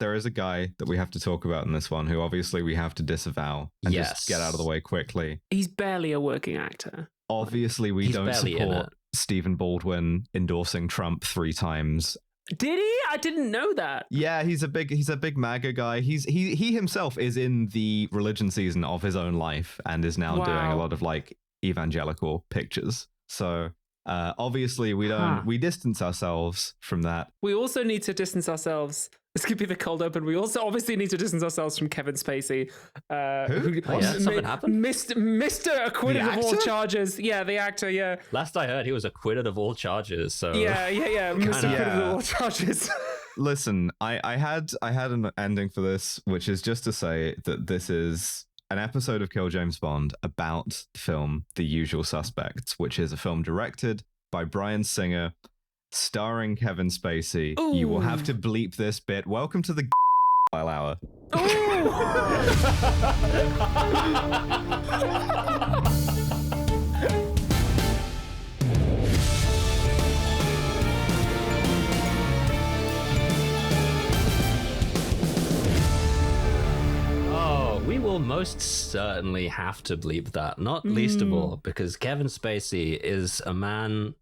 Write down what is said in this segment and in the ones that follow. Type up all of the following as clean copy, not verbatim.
a guy that we have to talk about in this one who obviously we have to disavow and just get out of the way quickly. He's barely a working actor. Obviously, we don't support Stephen Baldwin endorsing Trump 3 times. Did he? I didn't know that. Yeah, he's a big MAGA guy. He himself is in the religion season of his own life and is now doing a lot of like evangelical pictures. So obviously we distance ourselves from that. We also need to distance ourselves. This could be the cold open. We also obviously need to distance ourselves from Kevin Spacey. Who? Something happened? Mr. acquitted of all charges. Yeah, the actor, yeah. Last I heard, he was acquitted of all charges. So Yeah. Mr. Acquitted of all charges. Listen, I had an ending for this, which is just to say that this is an episode of Kill James Bond about the film The Usual Suspects, which is a film directed by Bryan Singer, starring Kevin Spacey. Ooh. You will have to bleep this bit. Welcome to the file hour. We will most certainly have to bleep that, not least of all because Kevin Spacey is a man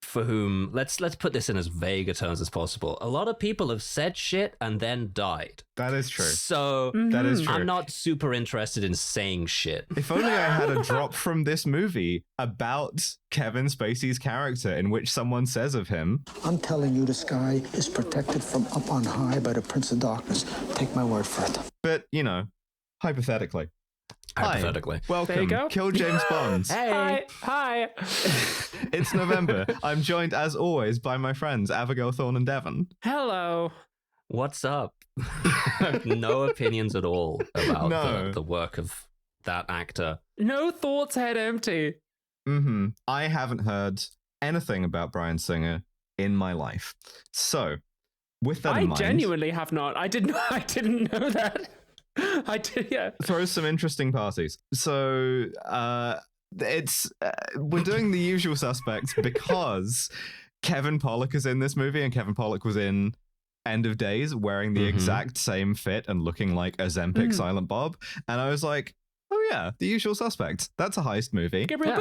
for whom, let's put this in as vague a terms as possible. A lot of people have said shit and then died. That is true. So that is true. I'm not super interested in saying shit. If only I had a drop from this movie about Kevin Spacey's character in which someone says of him, I'm telling you, the sky is protected from up on high by the Prince of Darkness. Take my word for it. But, you know, hypothetically. Hypothetically. Hi, welcome. Kill James Bond. Hey. Hi. It's November. I'm joined, as always, by my friends Abigail, Thorne, and Devon. Hello. What's up? No opinions at all about the work of that actor. No thoughts, head empty. I haven't heard anything about Bryan Singer in my life. So, with that in mind... I genuinely have not. I didn't know that. I did, yeah. Throws some interesting parties. So we're doing The Usual Suspects because Kevin Pollak is in this movie, and Kevin Pollak was in End of Days wearing the exact same fit and looking like a Zempic Silent Bob. And I was like, oh yeah, The Usual Suspects. That's a heist movie. Gabriel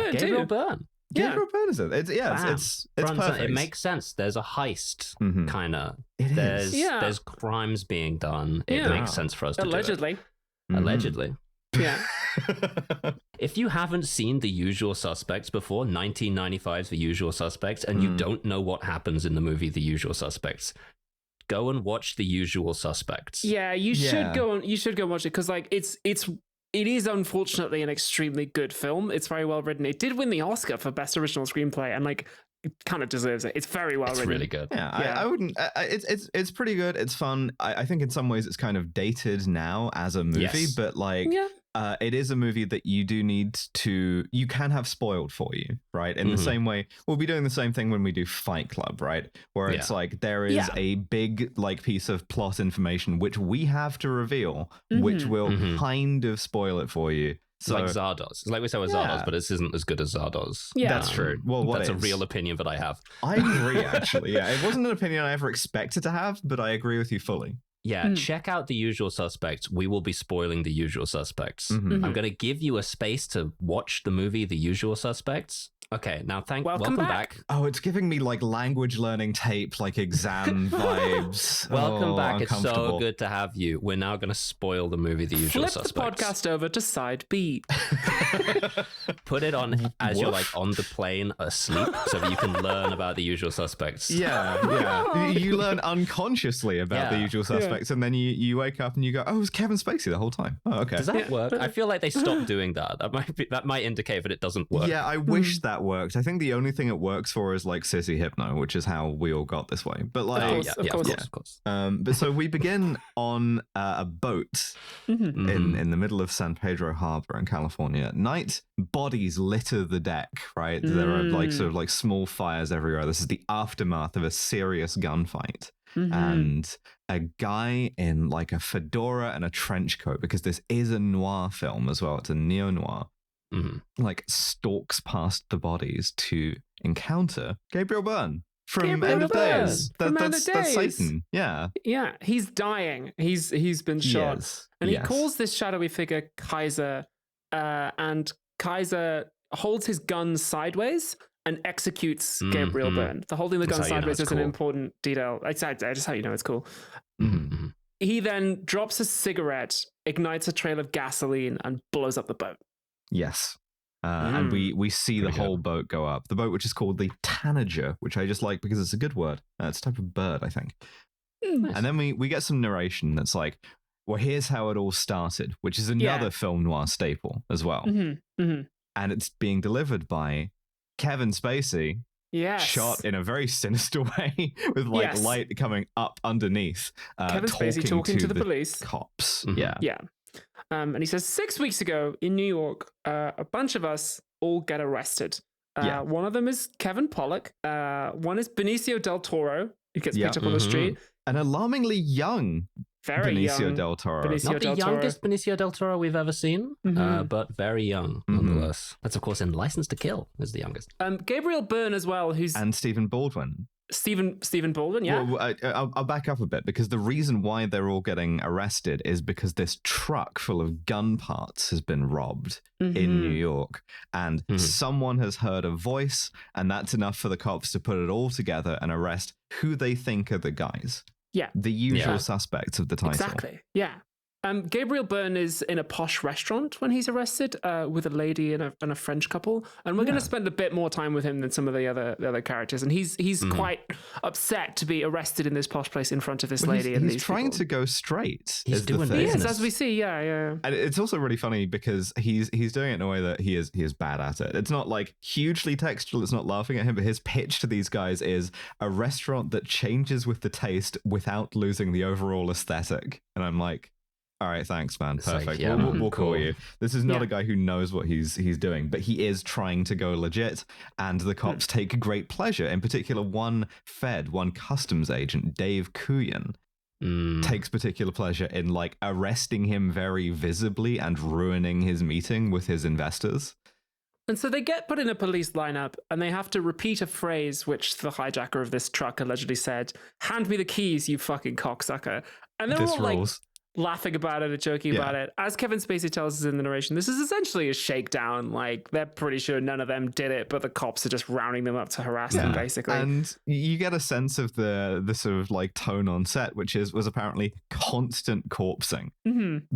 Byrne. Gabriel Byrne is it? It's perfect. It makes sense. There's a heist, kind of. There's crimes being done. It makes sense for us to Allegedly. do it. Allegedly. Yeah. If you haven't seen The Usual Suspects before, 1995's The Usual Suspects, and you don't know what happens in the movie The Usual Suspects, go and watch The Usual Suspects. Yeah, you should go and watch it because like it is unfortunately an extremely good film. It's very well written. It did win the Oscar for Best Original Screenplay, and like it kind of deserves it. It's very well written. It's really good. Yeah, I wouldn't. It's pretty good. It's fun. I think in some ways it's kind of dated now as a movie, but like it is a movie that you do need to. You can have spoiled for you, right? In the same way, we'll be doing the same thing when we do Fight Club, right? Where it's like there is a big like piece of plot information which we have to reveal, which will kind of spoil it for you. So, like Zardoz. It's like we said with Zardoz, but this isn't as good as Zardoz. Yeah, that's true. Well, that's a real opinion that I have. I agree, actually. Yeah, it wasn't an opinion I ever expected to have, but I agree with you fully. Yeah, check out The Usual Suspects. We will be spoiling The Usual Suspects. I'm going to give you a space to watch the movie The Usual Suspects. Okay, now welcome back. Oh, it's giving me like language learning tape, like exam vibes. Welcome back. It's so good to have you. We're now going to spoil the movie The Usual Suspects. Flip the podcast over to side B. Put it on as you're like on the plane asleep so that you can learn about The Usual Suspects. Yeah. You learn unconsciously about The Usual Suspects and then you wake up and you go, oh, it was Kevin Spacey the whole time. Oh, okay. Does that work? I feel like they stopped doing that. That might indicate that it doesn't work. Yeah, I wish that worked. I think the only thing it works for is like Sissy Hypno, which is how we all got this way. But like, of course. But so we begin on a boat in the middle of San Pedro Harbor in California at night. Bodies litter the deck, right? There are like sort of like small fires everywhere. This is the aftermath of a serious gunfight. And a guy in like a fedora and a trench coat, because this is a noir film as well. It's a neo-noir. Like stalks past the bodies to encounter Gabriel Byrne, from End of Days. That's Satan. Yeah. Yeah, he's dying. He's been shot. Yes. And he calls this shadowy figure Kaiser, and Kaiser holds his gun sideways and executes Gabriel Byrne. The holding the gun sideways is an important detail. Just how you know it's cool. Mm-hmm. He then drops a cigarette, ignites a trail of gasoline, and blows up the boat. Yes. And we see the whole boat go up. The boat, which is called the tanager, which I just like because it's a good word. It's a type of bird, I think. Nice. And then we get some narration that's like, well, here's how it all started, which is another film noir staple as well. Mm-hmm. Mm-hmm. And it's being delivered by Kevin Spacey. Yes. Shot in a very sinister way with light coming up underneath. Kevin Spacey talking to the police. Cops. Mm-hmm. Yeah. Yeah. And he says 6 weeks ago in New York, a bunch of us all get arrested. One of them is Kevin Pollak. One is Benicio del Toro, who gets picked up on the street. An alarmingly young Benicio del Toro. Not the youngest Benicio del Toro we've ever seen, but very young nonetheless. That's, of course, in License to Kill is the youngest. Gabriel Byrne as well, and Stephen Baldwin. Stephen Baldwin, yeah. Well, I'll back up a bit, because the reason why they're all getting arrested is because this truck full of gun parts has been robbed in New York, and someone has heard a voice, and that's enough for the cops to put it all together and arrest who they think are the guys. Yeah. The usual suspects of the title. Exactly. Yeah. Gabriel Byrne is in a posh restaurant when he's arrested with a lady and a French couple, and we're going to spend a bit more time with him than some of the other characters. And he's quite upset to be arrested in this posh place in front of this lady. He's trying to go straight. He's doing business. Yes, as we see. Yeah. And it's also really funny because he's doing it in a way that he is bad at it. It's not like hugely textual. It's not laughing at him, but his pitch to these guys is a restaurant that changes with the taste without losing the overall aesthetic. And I'm like, all right, thanks, man. Perfect. Like, we'll call you. This is not a guy who knows what he's doing, but he is trying to go legit, and the cops take great pleasure. In particular, one customs agent, Dave Kuyan, takes particular pleasure in like arresting him very visibly and ruining his meeting with his investors. And so they get put in a police lineup, and they have to repeat a phrase which the hijacker of this truck allegedly said: "Hand me the keys, you fucking cocksucker." And they're all like laughing about it and joking about it. As Kevin Spacey tells us in the narration, this is essentially a shakedown. Like, they're pretty sure none of them did it, but the cops are just rounding them up to harass them, basically. And you get a sense of the sort of like tone on set, which was apparently constant corpsing.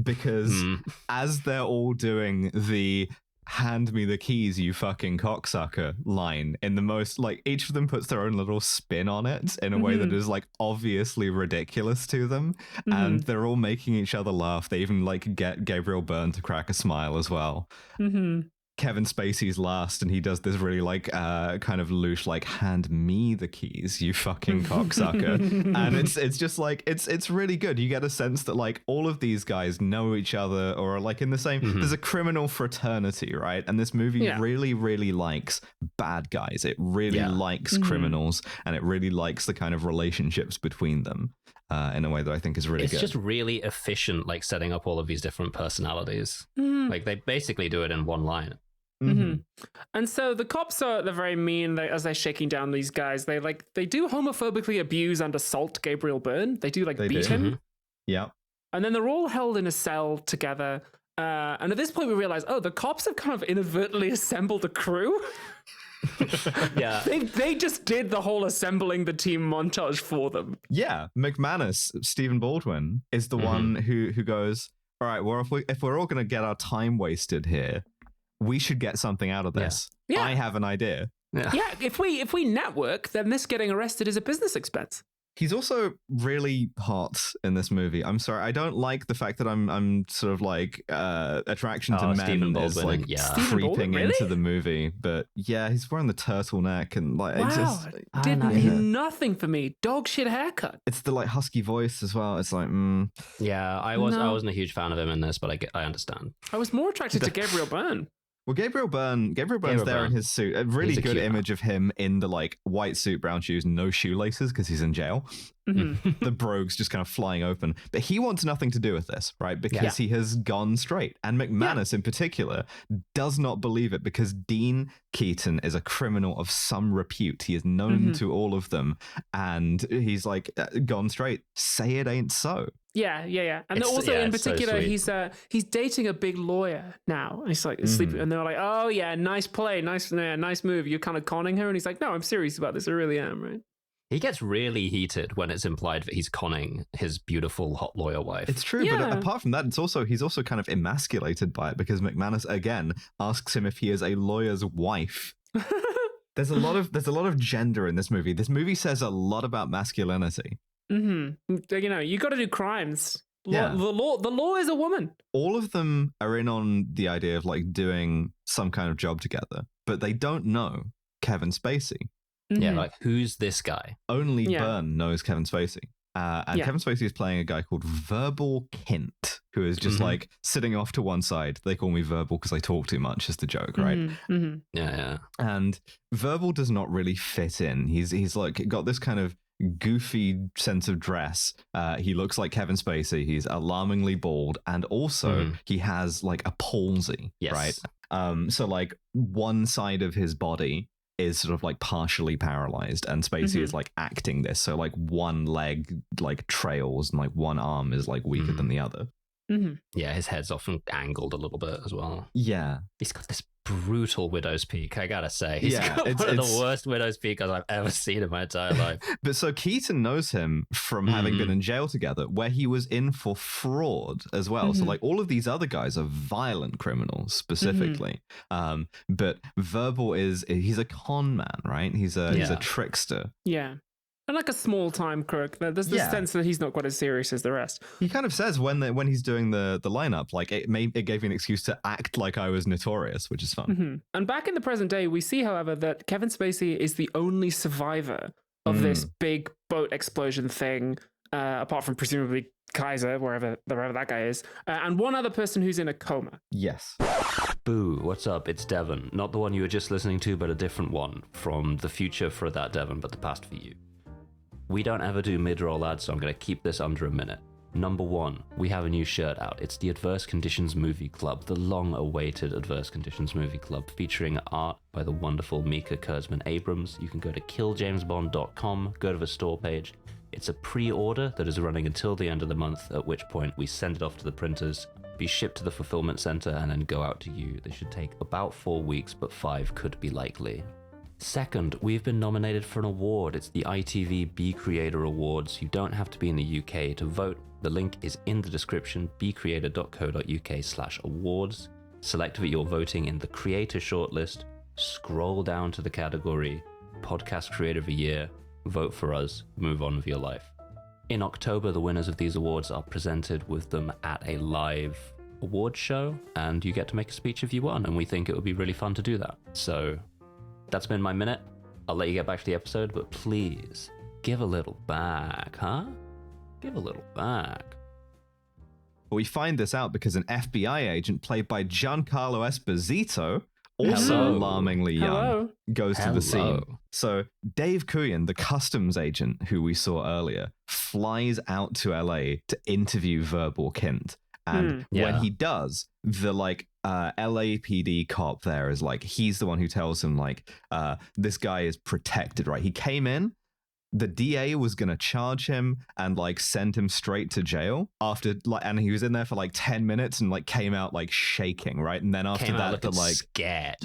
Because as they're all doing the "hand me the keys, you fucking cocksucker" line in the most, like, each of them puts their own little spin on it in a way that is like obviously ridiculous to them, and they're all making each other laugh. They even like get Gabriel Byrne to crack a smile as well. Kevin Spacey's last, and he does this really like kind of louche, like, "hand me the keys, you fucking cocksucker." And it's just like it's really good. You get a sense that like all of these guys know each other, or are like in the same there's a criminal fraternity, right? And this movie really likes bad guys. It really likes criminals, and it really likes the kind of relationships between them in a way that I think is really good. It's just really efficient, like setting up all of these different personalities. Like they basically do it in one line. And so the cops they're very mean. As they're shaking down these guys, they do homophobically abuse and assault Gabriel Byrne. They do beat him. Yeah. And then they're all held in a cell together. And at this point we realize, the cops have kind of inadvertently assembled a crew. Yeah. They just did the whole assembling the team montage for them. Yeah. McManus, Stephen Baldwin, is the one who goes, all right, well, if we're all going to get our time wasted here, we should get something out of this. Yeah. I have an idea. Yeah, if we network, then this getting arrested is a business expense. He's also really hot in this movie. I'm sorry, I don't like the fact that I'm sort of like attraction to men is like creeping into the movie. But yeah, he's wearing the turtleneck and like it just did nothing for me. Dog shit haircut. It's the like husky voice as well. It's like yeah, I wasn't a huge fan of him in this, but I understand. I was more attracted to Gabriel Byrne. Well, Gabriel Byrne's there in his suit. A really good image of him in the like white suit, brown shoes, no shoelaces because he's in jail. The brogue's just kind of flying open. But he wants nothing to do with this, right? Because he has gone straight. And McManus in particular does not believe it because Dean Keaton is a criminal of some repute. He is known to all of them. And he's like, gone straight. Say it ain't so. Yeah. And also in particular, so he's dating a big lawyer now. And he's like sleeping, and they're like, "Oh yeah, nice play, nice move. You're kind of conning her." And he's like, "No, I'm serious about this. I really am." Right? He gets really heated when it's implied that he's conning his beautiful hot lawyer wife. It's true, but apart from that, he's also kind of emasculated by it because McManus again asks him if he is a lawyer's wife. There's a lot of gender in this movie. This movie says a lot about masculinity. You got to do crimes. The law is a woman. All of them are in on the idea of like doing some kind of job together, but they don't know Kevin Spacey. Yeah, like who's this guy? Only Byrne knows Kevin Spacey. And Kevin Spacey is playing a guy called Verbal Kint, who is just like sitting off to one side. They call me Verbal because I talk too much, is the joke, right? Yeah. And Verbal does not really fit in. He's like got this kind of goofy sense of dress. He looks like Kevin Spacey. He's alarmingly bald, and also he has like a palsy, right? So like one side of his body is sort of like partially paralyzed, and Spacey is like acting this. So like one leg like trails and like one arm is like weaker than the other. Yeah, his head's often angled a little bit as well. Yeah. He's got this brutal widow's peak, I gotta say. He's got one of the worst widow's peak I've ever seen in my entire life. But so Keaton knows him from having been in jail together, where he was in for fraud as well. So like all of these other guys are violent criminals specifically. But Verbal he's a con man, right? He's a trickster. Yeah. And like a small-time crook. There's this sense that he's not quite as serious as the rest. He kind of says when he's doing the lineup, like it gave me an excuse to act like I was notorious, which is fun. And back in the present day, we see, however, that Kevin Spacey is the only survivor of this big boat explosion thing, apart from presumably Kaiser, wherever that guy is, and one other person who's in a coma. Yes. Boo, what's up? It's Devon. Not the one you were just listening to, but a different one. From the future for that Devon, but the past for you. We don't ever do mid-roll ads, so I'm going to keep this under a minute. Number 1, we have a new shirt out. It's the Adverse Conditions Movie Club, the long-awaited Adverse Conditions Movie Club, featuring art by the wonderful Mika Kurtzman-Abrams. You can go to killjamesbond.com, go to the store page. It's a pre-order that is running until the end of the month, at which point we send it off to the printers, be shipped to the fulfillment center, and then go out to you. They should take about 4 weeks, but 5 could be likely. Second, we've been nominated for an award. It's the ITV bCreator Awards. You don't have to be in the UK to vote. The link is in the description, bcreator.co.uk/awards. Select that you're voting in the creator shortlist, scroll down to the category, podcast creator of the year, vote for us, move on with your life. In October, the winners of these awards are presented with them at a live award show, and you get to make a speech if you won, and we think it would be really fun to do that. So that's been my minute. I'll let you get back to the episode, but please give a little back, huh? Give a little back. We find this out because an FBI agent played by Giancarlo Esposito, also alarmingly young, goes to the scene. So Dave Kuyan, the customs agent who we saw earlier, flies out to LA to interview Verbal Kint. And when he does, the LAPD cop there is like, he's the one who tells him like, this guy is protected, right? He came in, the DA was going to charge him and like send him straight to jail after and he was in there for like 10 minutes and like came out like shaking, right? And then after that, scared.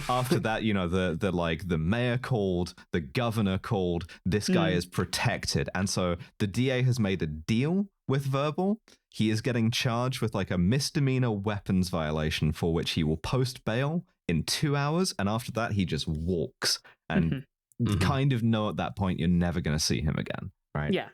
After that, the mayor called, the governor called, this guy is protected. And so the DA has made a deal with Verbal. He is getting charged with like a misdemeanor weapons violation for which he will post bail in 2 hours. And after that, he just walks and kind of know at that point you're never going to see him again, right? Yeah.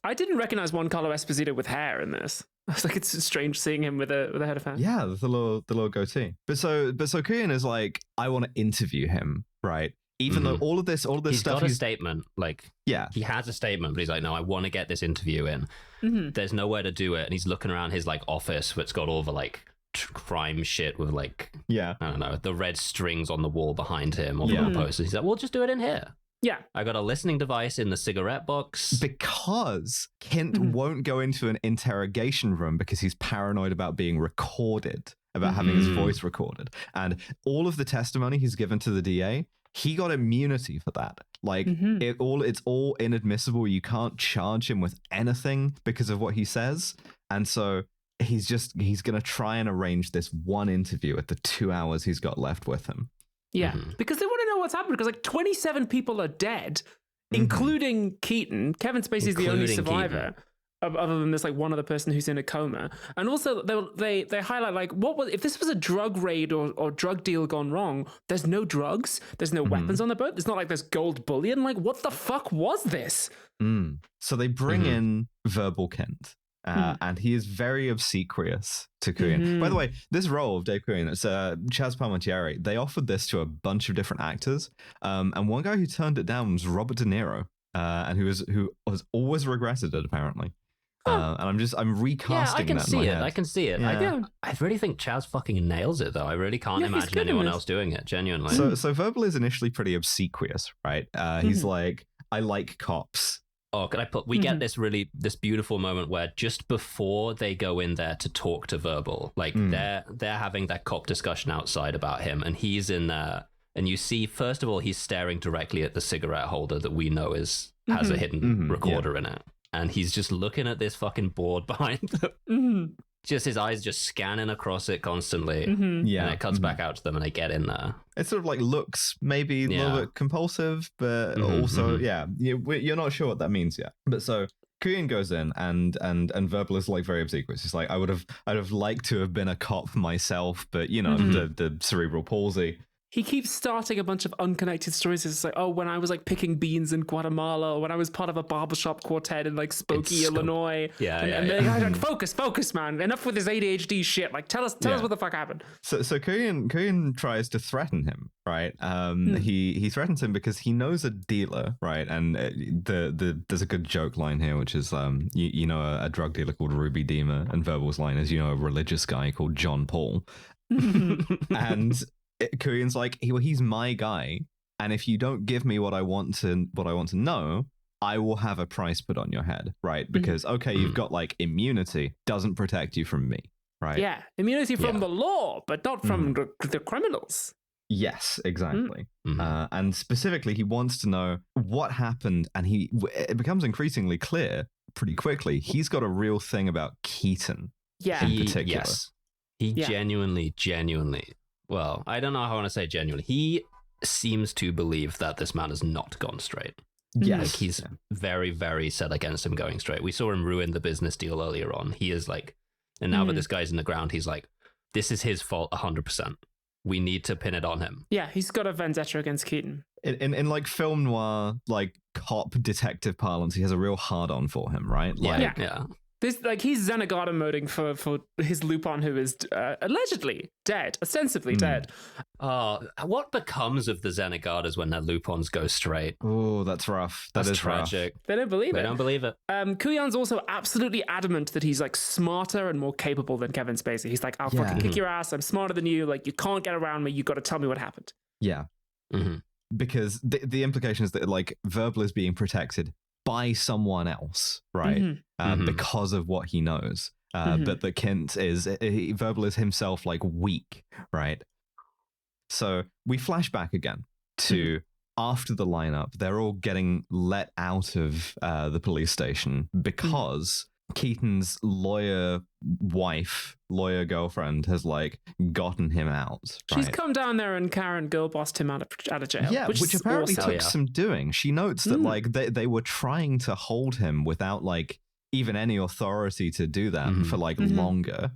I didn't recognize Giancarlo Esposito with hair in this. I was like, it's strange seeing him with a head of hair. Yeah, the little goatee. But so Kuyan is like, I want to interview him, right? Even though all of this he's stuff, got a statement. Like, he has a statement, but he's like, no, I want to get this interview in. There's nowhere to do it, and he's looking around his like office, which got all the like crime shit with like, I don't know, the red strings on the wall behind him, all the posters. He's like, well, just do it in here. Yeah. I got a listening device in the cigarette box. Because Kint won't go into an interrogation room because he's paranoid about being recorded, about having his voice recorded. And all of the testimony he's given to the DA, he got immunity for that. Like it's all inadmissible. You can't charge him with anything because of what he says. And so he's going to try and arrange this one interview at the 2 hours he's got left with him. Yeah, because they want to know what's happened, because like 27 people are dead, including Keaton. Kevin Spacey's the only survivor, other than this like one other person who's in a coma. And also they highlight like, if this was a drug raid or drug deal gone wrong, there's no drugs, there's no weapons on the boat, it's not like there's gold bullion. Like, what the fuck was this? So they bring in Verbal Kint. And he is very obsequious to Kuyan. By the way, this role of Dave Kuyan, it's Chaz Palminteri. They offered this to a bunch of different actors, and one guy who turned it down was Robert De Niro, and who has always regretted it apparently. And I'm recasting that in my head. I can see it. I really think Chaz fucking nails it though. I really can't imagine anyone else doing it. Genuinely. So Verbal is initially pretty obsequious, right? He's like, I like cops. Oh, could I put? We get this beautiful moment where just before they go in there to talk to Verbal, like they're having that cop discussion outside about him, and he's in there, and you see first of all he's staring directly at the cigarette holder that we know has a hidden recorder in it, and he's just looking at this fucking board behind them. Just his eyes just scanning across it constantly. And it cuts back out to them and they get in there. It sort of like looks maybe a little bit compulsive, but also, you're not sure what that means yet. But so Kuyan goes in and Verbal is like very obsequious. He's like, I'd have liked to have been a cop myself, but you know, the cerebral palsy. He keeps starting a bunch of unconnected stories. It's like, oh, when I was like picking beans in Guatemala, or when I was part of a barbershop quartet in like Spokane, Illinois. And the guy's like, focus, man. Enough with this ADHD shit. Like, tell us what the fuck happened. So Kuyan tries to threaten him, right? He threatens him because he knows a dealer, right? And there's a good joke line here, which is, you know, a drug dealer called Ruby Deemer, and Verbal's line is, you know, a religious guy called John Paul. And Kuyan's like, he's my guy, and if you don't give me what I want to know, I will have a price put on your head, right? Because you've got like immunity, doesn't protect you from me, right? Yeah, immunity from the law, but not from the criminals. Yes, exactly. And specifically, he wants to know what happened, and it becomes increasingly clear pretty quickly. He's got a real thing about Keaton, in particular. He genuinely. Well, I don't know how I want to say genuinely. He seems to believe that this man has not gone straight. Yes. Like he's very, very set against him going straight. We saw him ruin the business deal earlier on. He is like, and now that this guy's in the ground, he's like, this is his fault 100%. We need to pin it on him. Yeah, he's got a vendetta against Keaton. In like film noir, like cop detective parlance, he has a real hard-on for him, right? Like, yeah. This, like, he's Zenigata moding for his Lupin, who is allegedly dead, ostensibly dead. What becomes of the Zenigatas when their Lupins go straight? Oh, that's rough. That's tragic. They don't believe it. They don't believe it. Kuyan's also absolutely adamant that he's like smarter and more capable than Kevin Spacey. He's like, I'll fucking kick your ass. I'm smarter than you. Like, you can't get around me. You got to tell me what happened. Yeah. Because the implication is that like Verbal is being protected by someone else, right? Because of what he knows. But the Kint Verbal is himself like weak, right? So we flash back again to after the lineup. They're all getting let out of the police station because Keaton's lawyer girlfriend has like gotten him out. Right? She's come down there and Karen girl bossed him out of jail. Yeah, which apparently took some doing. She notes that like they were trying to hold him without like even any authority to do that for like longer.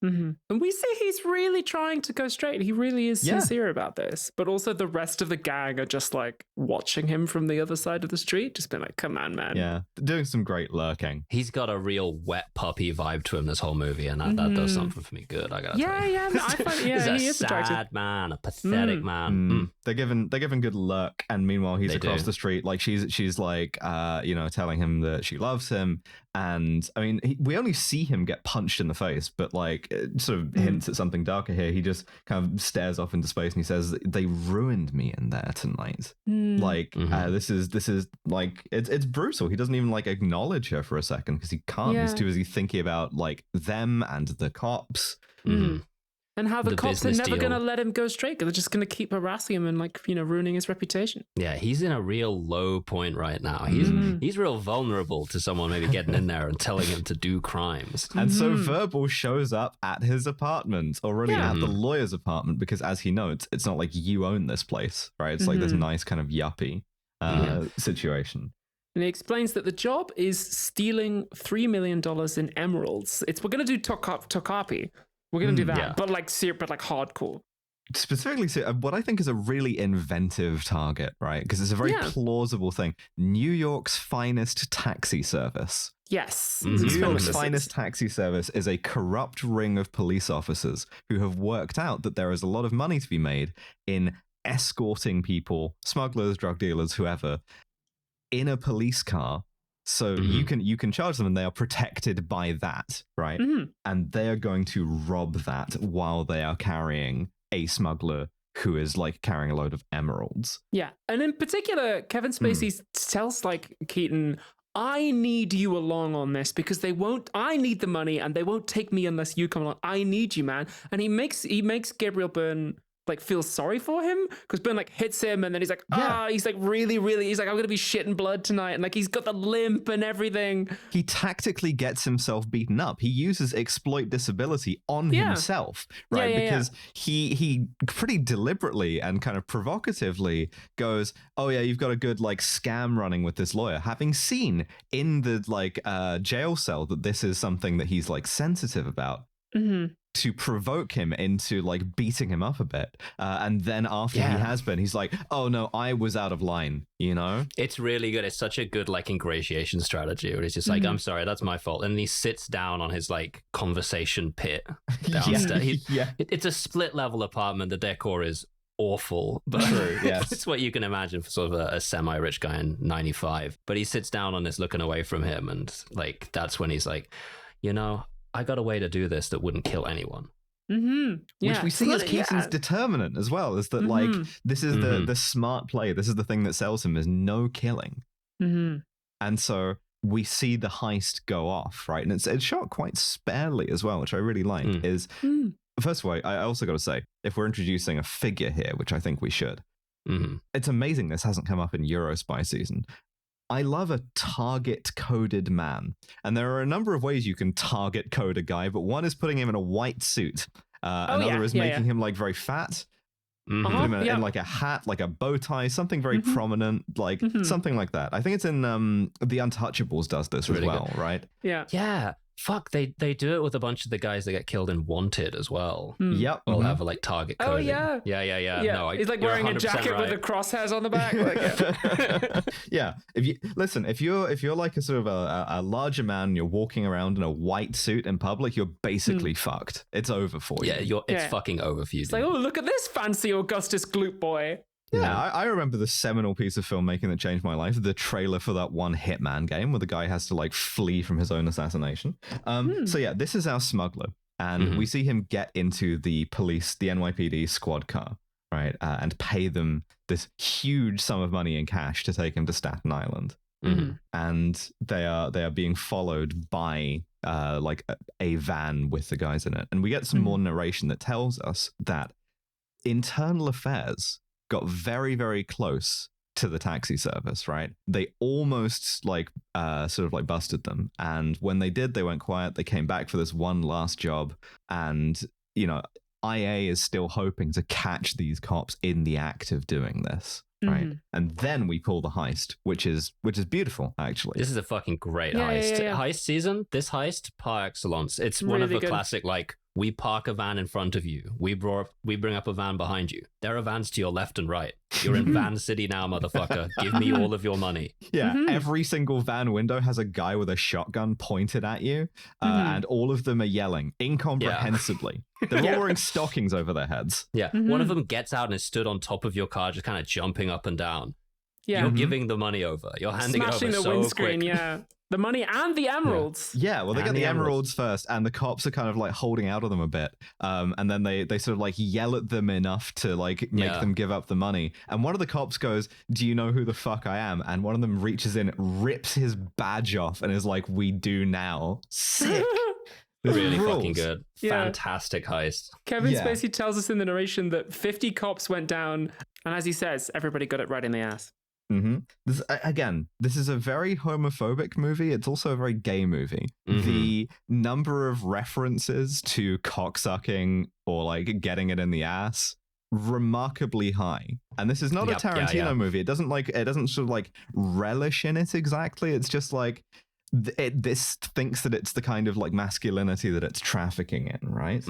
And we see he's really trying to go straight. He really is sincere about this. But also the rest of the gang are just like watching him from the other side of the street, just being like, come on, man. Yeah, doing some great lurking. He's got a real wet puppy vibe to him this whole movie, and that does something for me good, I gotta tell you. Yeah, I find, he's he a is sad attractive. man, a pathetic man. They're giving good lurk, and meanwhile he's across the street, like she's like telling him that she loves him, And I mean, we only see him get punched in the face, but like it sort of hints at something darker here. He just kind of stares off into space and he says, "They ruined me in there tonight." Like this is like it's brutal. He doesn't even like acknowledge her for a second because he can't. He's too busy thinking about like them and the cops. And how the cops are never going to let him go straight because they're just going to keep harassing him and like, you know, ruining his reputation. Yeah, he's in a real low point right now. He's real vulnerable to someone maybe getting in there and telling him to do crimes. And so Verbal shows up at his apartment, or really at the lawyer's apartment, because as he notes, it's not like you own this place, right? It's like this nice kind of yuppie situation. And he explains that the job is stealing $3 million in emeralds. We're going to do Tokapi. We're going to do that, but like hardcore. Specifically, what I think is a really inventive target, right? Because it's a very plausible thing. New York's finest taxi service. Yes. New York's finest taxi service is a corrupt ring of police officers who have worked out that there is a lot of money to be made in escorting people, smugglers, drug dealers, whoever, in a police car. So you can charge them and they are protected by that, right? And they are going to rob that while they are carrying a smuggler who is like carrying a load of emeralds. Yeah. And in particular, Kevin Spacey tells like Keaton, I need you along on this because I need the money and they won't take me unless you come along. I need you, man. And he makes Gabriel Byrne like feel sorry for him because Byrne like hits him and then he's like, he's like really, he's like, I'm going to be shitting blood tonight. And like, he's got the limp and everything. He tactically gets himself beaten up. He uses exploit disability on himself, right? Because he pretty deliberately and kind of provocatively goes, oh yeah, you've got a good like scam running with this lawyer, having seen in the like jail cell that this is something that he's like sensitive about. To provoke him into like beating him up a bit. And then after he has been, he's like, oh no, I was out of line, you know? It's really good. It's such a good like ingratiation strategy where he's just like, I'm sorry, that's my fault. And he sits down on his like conversation pit downstairs. It's a split level apartment. The decor is awful, but it's what you can imagine for sort of a semi-rich guy in 95. But he sits down on this looking away from him. And like, that's when he's like, you know, I got a way to do this that wouldn't kill anyone. Which we see as Keaton's determinant as well, is that like this is the smart play. This is the thing that sells him is no killing. And so we see the heist go off, right? And it's shot quite sparely as well, which I really like. First of all, I also got to say, if we're introducing a figure here, which I think we should, it's amazing this hasn't come up in Eurospy season. I love a target-coded man. And there are a number of ways you can target code a guy, but one is putting him in a white suit. Another is making him like very fat. Put him in like a hat, like a bow tie, something very prominent, like something like that. I think it's in The Untouchables does this really as well, good. Right? Yeah. Fuck, they do it with a bunch of the guys that get killed in Wanted as well. Yep. We'll have a like target coding. Yeah. No, he's like wearing a jacket with the crosshairs on the back. If you're like a sort of a larger man, you're walking around in a white suit in public, you're basically fucked. It's over for you. Yeah, it's fucking over for you. It's like, oh, look at this fancy Augustus Gloop boy. Yeah, I remember the seminal piece of filmmaking that changed my life, the trailer for that one Hitman game where the guy has to like flee from his own assassination. So yeah, this is our smuggler. And we see him get into the police, the NYPD squad car, right? And pay them this huge sum of money in cash to take him to Staten Island. And they are being followed by like a van with the guys in it. And we get some more narration that tells us that internal affairs got very, very close to the taxi service, right? They almost like sort of like busted them. And when they did, they went quiet. They came back for this one last job. And, you know, IA is still hoping to catch these cops in the act of doing this. Right. And then we pull the heist, which is beautiful, actually. This is a fucking great heist. Heist season, this heist par excellence. It's really one of the classic, like, we park a van in front of you. We bring up a van behind you. There are vans to your left and right. You're in Van City now, motherfucker. Give me all of your money. Yeah, every single van window has a guy with a shotgun pointed at you, and all of them are yelling incomprehensibly. They're all wearing stockings over their heads. Yeah, one of them gets out and is stood on top of your car, just kind of jumping up and down. You're giving the money over. You're handing Smashing it over the windscreen, quick. The money and the emeralds. Yeah, well, they get And the the emeralds first, and the cops are kind of like holding out on them a bit. And then they sort of like yell at them enough to like make them give up the money. And one of the cops goes, "Do you know who the fuck I am?" And one of them reaches in, rips his badge off, and is like, "We do now." Sick. Really fucking good. Fantastic heist. Kevin Spacey tells us in the narration that 50 cops went down, and as he says, everybody got it right in the ass. This is a very homophobic movie. It's also a very gay movie. The number of references to cocksucking or like getting it in the ass, remarkably high. And this is not a Tarantino movie. It doesn't sort of like relish in it exactly. It's just like this thinks that it's the kind of like masculinity that it's trafficking in, right?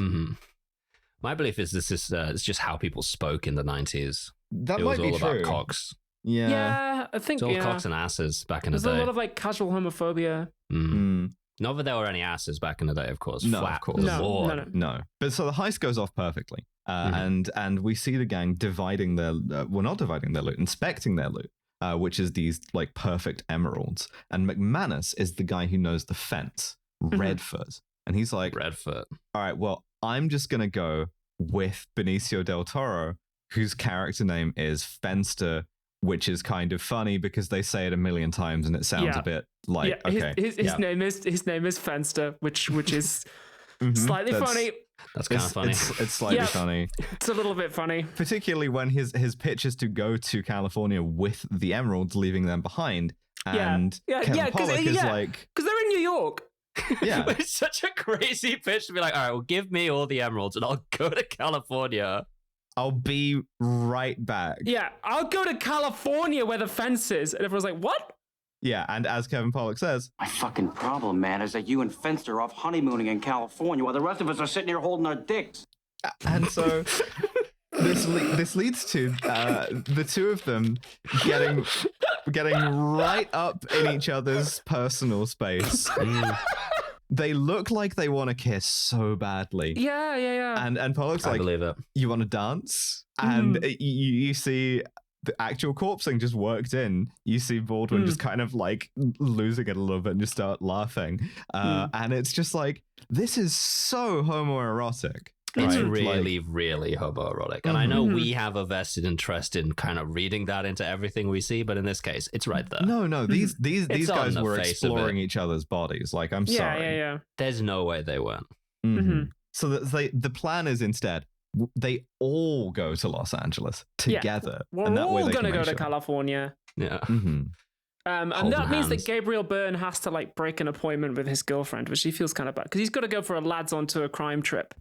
My belief is this is it's just how people spoke in the 90s. That it might was be all true. about cocks. Yeah, I think it's all cocks and asses back in the day. There's a lot of like casual homophobia. Not that there were any asses back in the day, of course. No, Flat of course. No. But so the heist goes off perfectly, and we see the gang dividing their, not dividing their loot, inspecting their loot, which is these like perfect emeralds. And McManus is the guy who knows the fence, Redfoot, and he's like, Redfoot. All right, well, I'm just gonna go with Benicio del Toro, whose character name is Fenster, which is kind of funny because they say it a million times and it sounds a bit like his name is Fenster, which is slightly funny. That's kind of funny. It's slightly funny. It's a little bit funny, particularly when his pitch is to go to California with the emeralds, leaving them behind. And Kevin Pollak is like, because they're in New York. Yeah, it's such a crazy pitch to be like, all right, well, give me all the emeralds and I'll go to California. I'll be right back. Yeah, I'll go to California where the fence is. And everyone's like, what? Yeah, and as Kevin Pollak says, my fucking problem, man, is that you and Fenster are off honeymooning in California while the rest of us are sitting here holding our dicks. And so this leads to the two of them getting right up in each other's personal space. They look like they want to kiss so badly. Yeah. And Pollock's like, I believe it. You want to dance? And you see the actual corpsing just worked in. You see Baldwin just kind of like losing it a little bit and just start laughing. And it's just like, this is so homoerotic. It's right? really, really homoerotic. And I know we have a vested interest in kind of reading that into everything we see, but in this case, it's right there. No, these guys were exploring each other's bodies. Like, I'm sorry. Yeah. There's no way they weren't. So the plan is instead, they all go to Los Angeles together. We're all going to go to California. Yeah. And that means that Gabriel Byrne has to like break an appointment with his girlfriend, which he feels kind of bad because he's got to go for a lads onto a crime trip.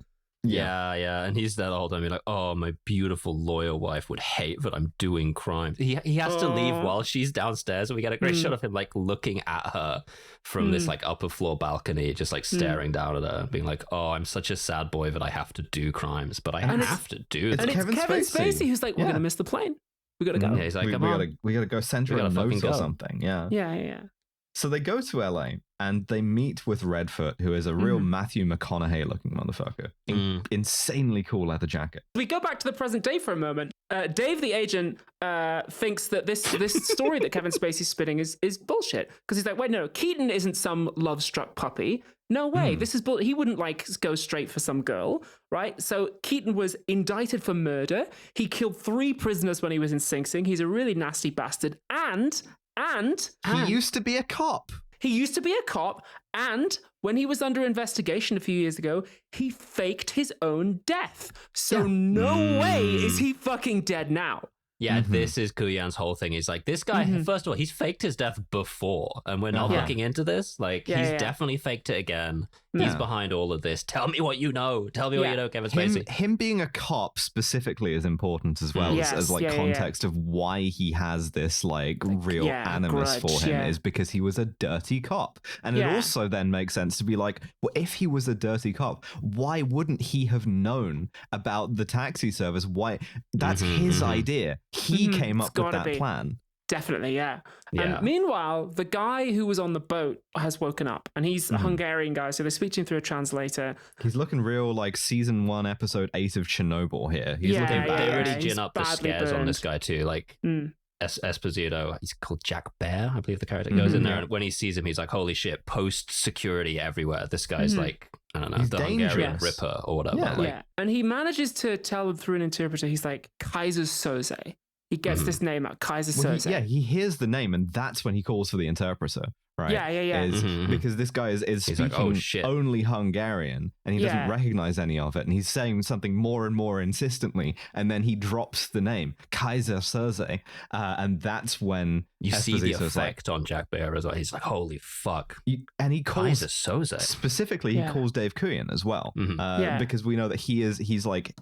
Yeah. And he's there the whole time. He's like, oh, my beautiful lawyer wife would hate that I'm doing crime. He has to leave while she's downstairs. And we get a great shot of him like looking at her from this like upper floor balcony, just like staring down at her, being like, oh, I'm such a sad boy that I have to do crimes, but I have to do this. And it's Kevin Spacey who's like, we're going to miss the plane. We got to go. Yeah, he's like, we got to go send her a note or something. Yeah. So they go to LA and they meet with Redfoot, who is a real Matthew McConaughey looking motherfucker. Insanely cool leather jacket. We go back to the present day for a moment. Dave, the agent, thinks that this story that Kevin Spacey's spinning is bullshit. Because he's like, wait, no, Keaton isn't some love-struck puppy. No way. This is bull. He wouldn't like go straight for some girl, right? So Keaton was indicted for murder. He killed 3 prisoners when he was in Sing Sing. He's a really nasty bastard. And he used to be a cop. And when he was under investigation a few years ago, he faked his own death. So no way is he fucking dead now. Yeah, this is Kuyan's whole thing. He's like, this guy, first of all, he's faked his death before, and we're not looking into this. Like, he's definitely faked it again. He's behind all of this. Tell me what you know. Tell me what you know, Kevin Spacey. Him being a cop specifically is important as well as like context of why he has this like real animus for him is because he was a dirty cop. And it also then makes sense to be like, well, if he was a dirty cop, why wouldn't he have known about the taxi service? Why? That's his idea. He came up with that plan. Definitely, yeah. And meanwhile, the guy who was on the boat has woken up, and he's a Hungarian guy, so they're speaking through a translator. He's looking real like season 1, episode 8 of Chernobyl here. He's looking bad. They really gin up the scares on this guy too. Like Esposito, he's called Jack Bear, I believe the character, goes in there, and when he sees him, he's like, holy shit, post security everywhere. This guy's like, I don't know, he's the dangerous. Hungarian Ripper or whatever. Yeah. And he manages to tell them through an interpreter, he's like, Kaiser Soze. He gets this name out, Kaiser Soze. He hears the name, and that's when he calls for the interpreter, right? Yeah. Because this guy is speaking like, oh, shit. only Hungarian, and he doesn't recognize any of it, and he's saying something more and more insistently, and then he drops the name, Kaiser Soze, and that's when you see the Esposito's effect on Jack Bear as well. He's like, holy fuck. And he calls Kaiser Soze. Specifically, he calls Dave Kuyan as well, because we know that he's like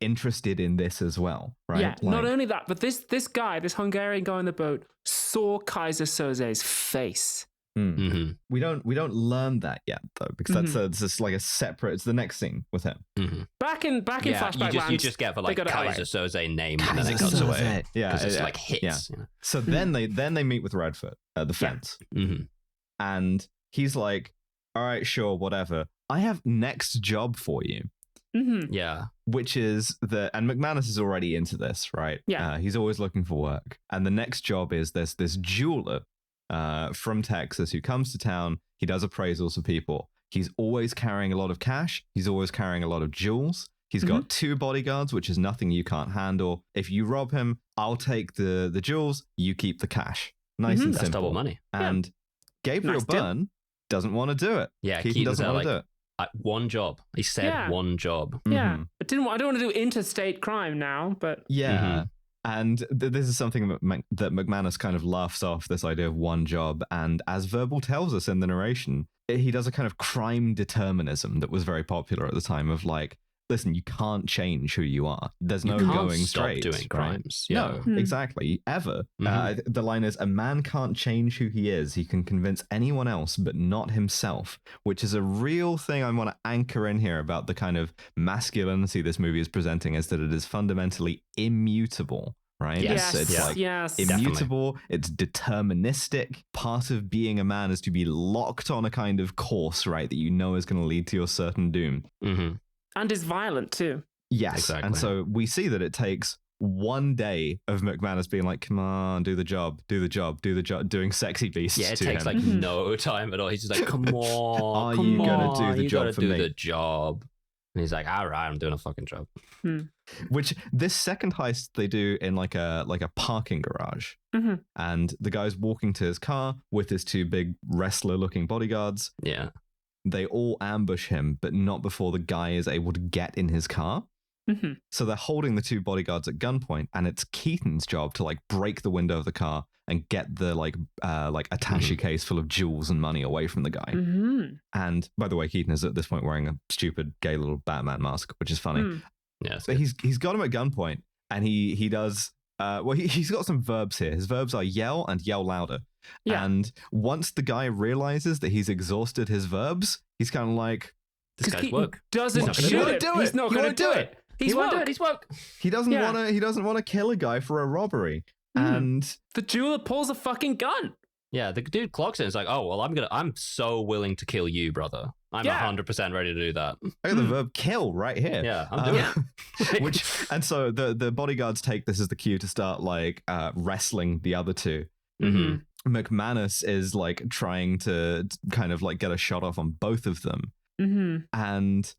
interested in this as well, right? Yeah, not only that, but this guy, this Hungarian guy on the boat, saw Kaiser Soze's face. We don't learn that yet though, because that's just like a separate. It's the next scene with him. Back in flashback, you just get the like Kaiser Soze name, and then it Kaiser cuts Soze. away. Yeah, because it's like hits. Yeah. You know? So then they meet with Redfoot at the fence, and he's like, "All right, sure, whatever. I have next job for you." Yeah. Which is and McManus is already into this, right? Yeah. He's always looking for work. And the next job is there's this jeweler from Texas who comes to town. He does appraisals for people. He's always carrying a lot of cash. He's always carrying a lot of jewels. He's got 2 bodyguards, which is nothing you can't handle. If you rob him, I'll take the jewels. You keep the cash. Nice and simple. That's double money. And Gabriel Byrne doesn't want to do it. Yeah, Keaton doesn't want to do it. One job. He said one job. Yeah. I don't want to do interstate crime now, but and this is something that McManus kind of laughs off, this idea of one job. And as Verbal tells us in the narration, he does a kind of crime determinism that was very popular at the time of like, listen, you can't change who you are. There's no going straight. Doing crimes. Right? No, exactly. Ever. The line is, a man can't change who he is. He can convince anyone else, but not himself, which is a real thing I want to anchor in here about the kind of masculinity this movie is presenting, is that it is fundamentally immutable. Right? Yes. It's like immutable. Definitely. It's deterministic. Part of being a man is to be locked on a kind of course, right, that you know is going to lead to your certain doom. And is violent too. Yes. Exactly. And so we see that it takes one day of McManus being like, come on, do the job, doing sexy beasts. Yeah, it takes like no time at all. He's just like, come on, are you going to do the job for me? You got to do the job. And he's like, all right, I'm doing a fucking job. Which this second heist they do in like a parking garage. And the guy's walking to his car with his 2 big wrestler-looking bodyguards. Yeah. They all ambush him, but not before the guy is able to get in his car. So they're holding the 2 bodyguards at gunpoint, and it's Keaton's job to like break the window of the car and get the like attaché case full of jewels and money away from the guy. And by the way, Keaton is at this point wearing a stupid gay little Batman mask, which is funny. Yeah, but he's got him at gunpoint, and he does he's got some verbs here. His verbs are yell and yell louder. Yeah. And once the guy realizes that he's exhausted his verbs, he's kind of like, this guy's woke. Doesn't shoot it. He's not going to do it. He's woke. He's woke. He doesn't want to. He doesn't want to kill a guy for a robbery. And the jeweler pulls a fucking gun. Yeah, the dude clocks it. It's like, oh well, I'm so willing to kill you, brother. I'm 100% ready to do that. I got the verb kill right here. Yeah, I'm doing it. And so the bodyguards take this as the cue to start like wrestling the other 2. McManus is like trying to kind of like get a shot off on both of them. And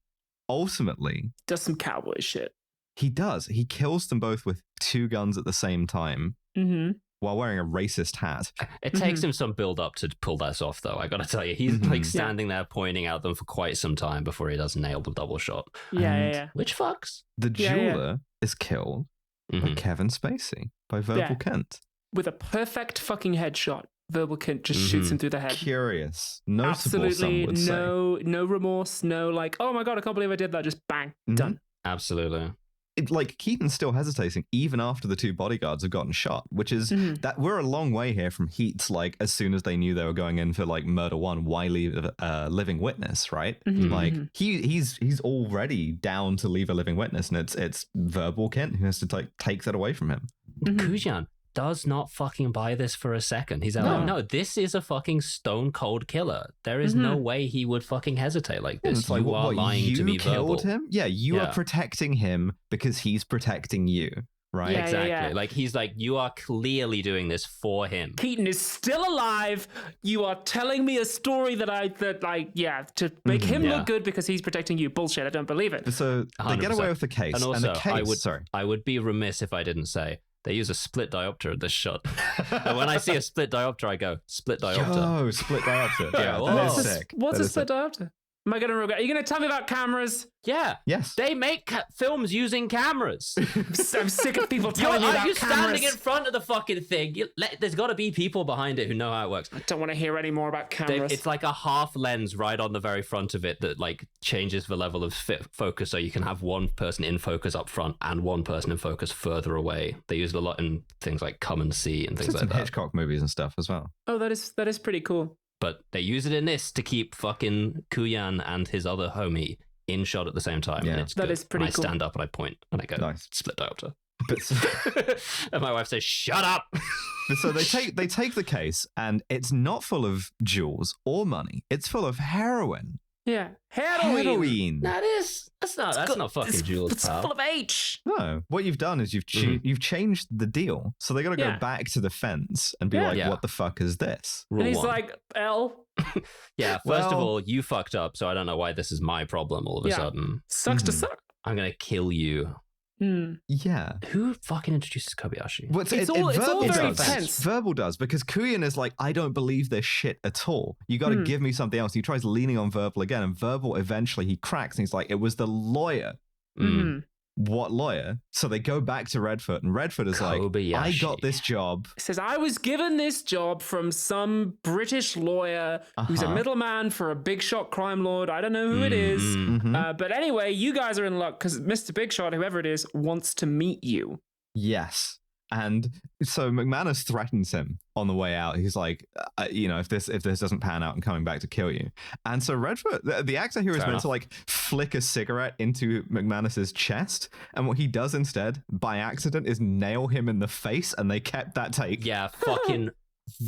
ultimately does some cowboy shit. He does. He kills them both with 2 guns at the same time while wearing a racist hat. It takes him some build up to pull this off, though. I gotta tell you, he's like standing there pointing at them for quite some time before he does nail the double shot. Which fucks. The jeweler is killed by Kevin Spacey, by Verbal Kent. With a perfect fucking headshot. Verbal Kent just shoots him through the head. Curious. Notable, absolutely some would say. No remorse, no like, oh my God, I can't believe I did that. Just bang, done. Absolutely. Like Keaton's still hesitating even after the 2 bodyguards have gotten shot, which is that we're a long way here from Heat's like as soon as they knew they were going in for like murder 1, why leave a living witness, right? Like he's already down to leave a living witness, and it's Verbal Kent who has to take that away from him. Kujan does not fucking buy this for a second. He's like, no, this is a fucking stone cold killer. There is no way he would fucking hesitate like this. It's like, lying to be killed verbal. Him? Yeah, you are protecting him because he's protecting you, right? Yeah, exactly. Like, he's like, you are clearly doing this for him. Keaton is still alive. You are telling me a story to make him look good because he's protecting you. Bullshit. I don't believe it. So they get away with the case. And also, the case, I would be remiss if I didn't say they use a split diopter in this shot. And when I see a split diopter, I go, split diopter. Oh, split diopter. Yeah, that is sick. What's a split diopter? Am I going to regret? Are you going to tell me about cameras? Yeah. Yes. They make films using cameras. I'm sick of people telling me about cameras. You're standing in front of the fucking thing. There's got to be people behind it who know how it works. I don't want to hear any more about cameras. It's like a half lens right on the very front of it that like changes the level of focus, so you can have one person in focus up front and one person in focus further away. They use it a lot in things like Come and See and things like that. Hitchcock movies and stuff as well. Oh, that is pretty cool. But they use it in this to keep fucking Kuyan and his other homie in shot at the same time. Yeah. And it's that good. is pretty and cool. I stand up and I point and I go, nice. Split diopter. But and my wife says, shut up. So they take the case, and it's not full of jewels or money. It's full of heroin. Yeah, heroin. That's not fucking jewels, it's pal. full of H. No, what you've done is you've changed the deal. So they got to go back to the fence and be like, "What the fuck is this?" And he's like, "L." Yeah. First of all, you fucked up, so I don't know why this is my problem. All of a sudden, sucks to suck. I'm gonna kill you. Yeah. Who fucking introduces Kobayashi? Well, it's all very tense. Verbal does, because Kuyan is like, I don't believe this shit at all. You got to give me something else. He tries leaning on Verbal again, and Verbal eventually he cracks, and he's like, it was the lawyer. What lawyer? So they go back to Redfoot, and Redfoot is Kobayashi. like, I got this job. He says, I was given this job from some British lawyer who's a middleman for a big shot crime lord. I don't know who it is. But anyway, you guys are in luck because Mr. Big Shot, whoever it is, wants to meet you. Yes. And so McManus threatens him on the way out. He's like, if this doesn't pan out, I'm coming back to kill you. And so Redfoot, the actor here is meant to like flick a cigarette into McManus's chest. And what he does instead, by accident, is nail him in the face. And they kept that take. Yeah, fucking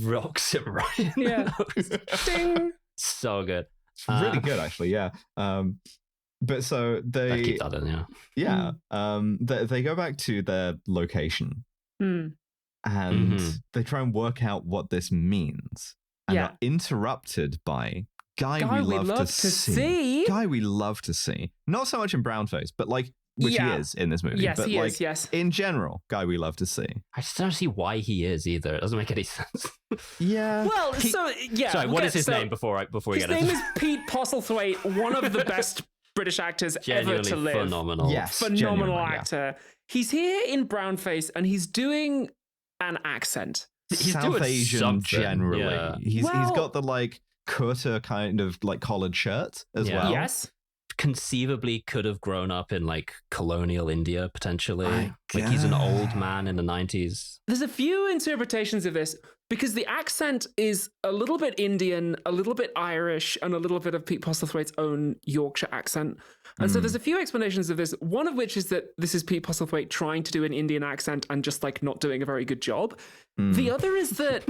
rocks him right in the nose. Ding. So good. It's really good, actually. Yeah. But so they keep that in, they go back to their location. And they try and work out what this means, and are interrupted by guy we love to see. Guy we love to see. Not so much in brownface, but like which he is in this movie. Yes, but he like, is. Yes, in general, guy we love to see. I just don't see why he is either. It doesn't make any sense. Yeah. Well, Sorry, what is his name before we get into? His name is Pete Postlethwaite, one of the best British actors ever to live. Phenomenal. Yes, phenomenal actor. Yeah. He's here in brownface and he's doing an accent. He's South doing Asian something. generally. Yeah. He's got the like kurta kind of like collared shirt as well. Yes. Conceivably could have grown up in like colonial India potentially. Like he's an old man in the 90s. There's a few interpretations of this because the accent is a little bit Indian, a little bit Irish, and a little bit of Pete Postlethwaite's own Yorkshire accent. And so there's a few explanations of this, one of which is that this is Pete Postlethwaite trying to do an Indian accent and just like not doing a very good job. The other is that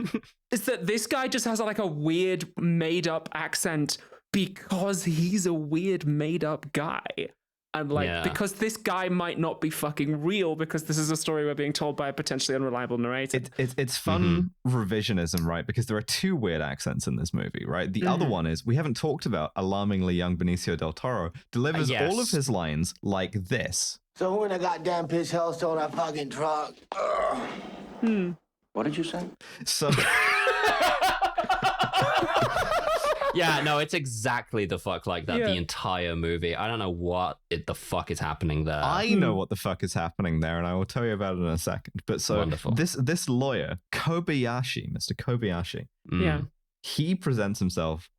this guy just has like a weird made up accent because he's a weird made up guy. And like, because this guy might not be fucking real, because this is a story we're being told by a potentially unreliable narrator. It's fun revisionism, right? Because there are two weird accents in this movie, right? The other one is, we haven't talked about, alarmingly young Benicio del Toro delivers all of his lines like this. So who in a goddamn pitch hell stole that fucking truck? What did you say? So... Yeah, no, it's exactly the fuck like that, the entire movie. I don't know what the fuck is happening there. I know what the fuck is happening there, and I will tell you about it in a second. But so Wonderful. This lawyer, Kobayashi, Mr. Kobayashi, he presents himself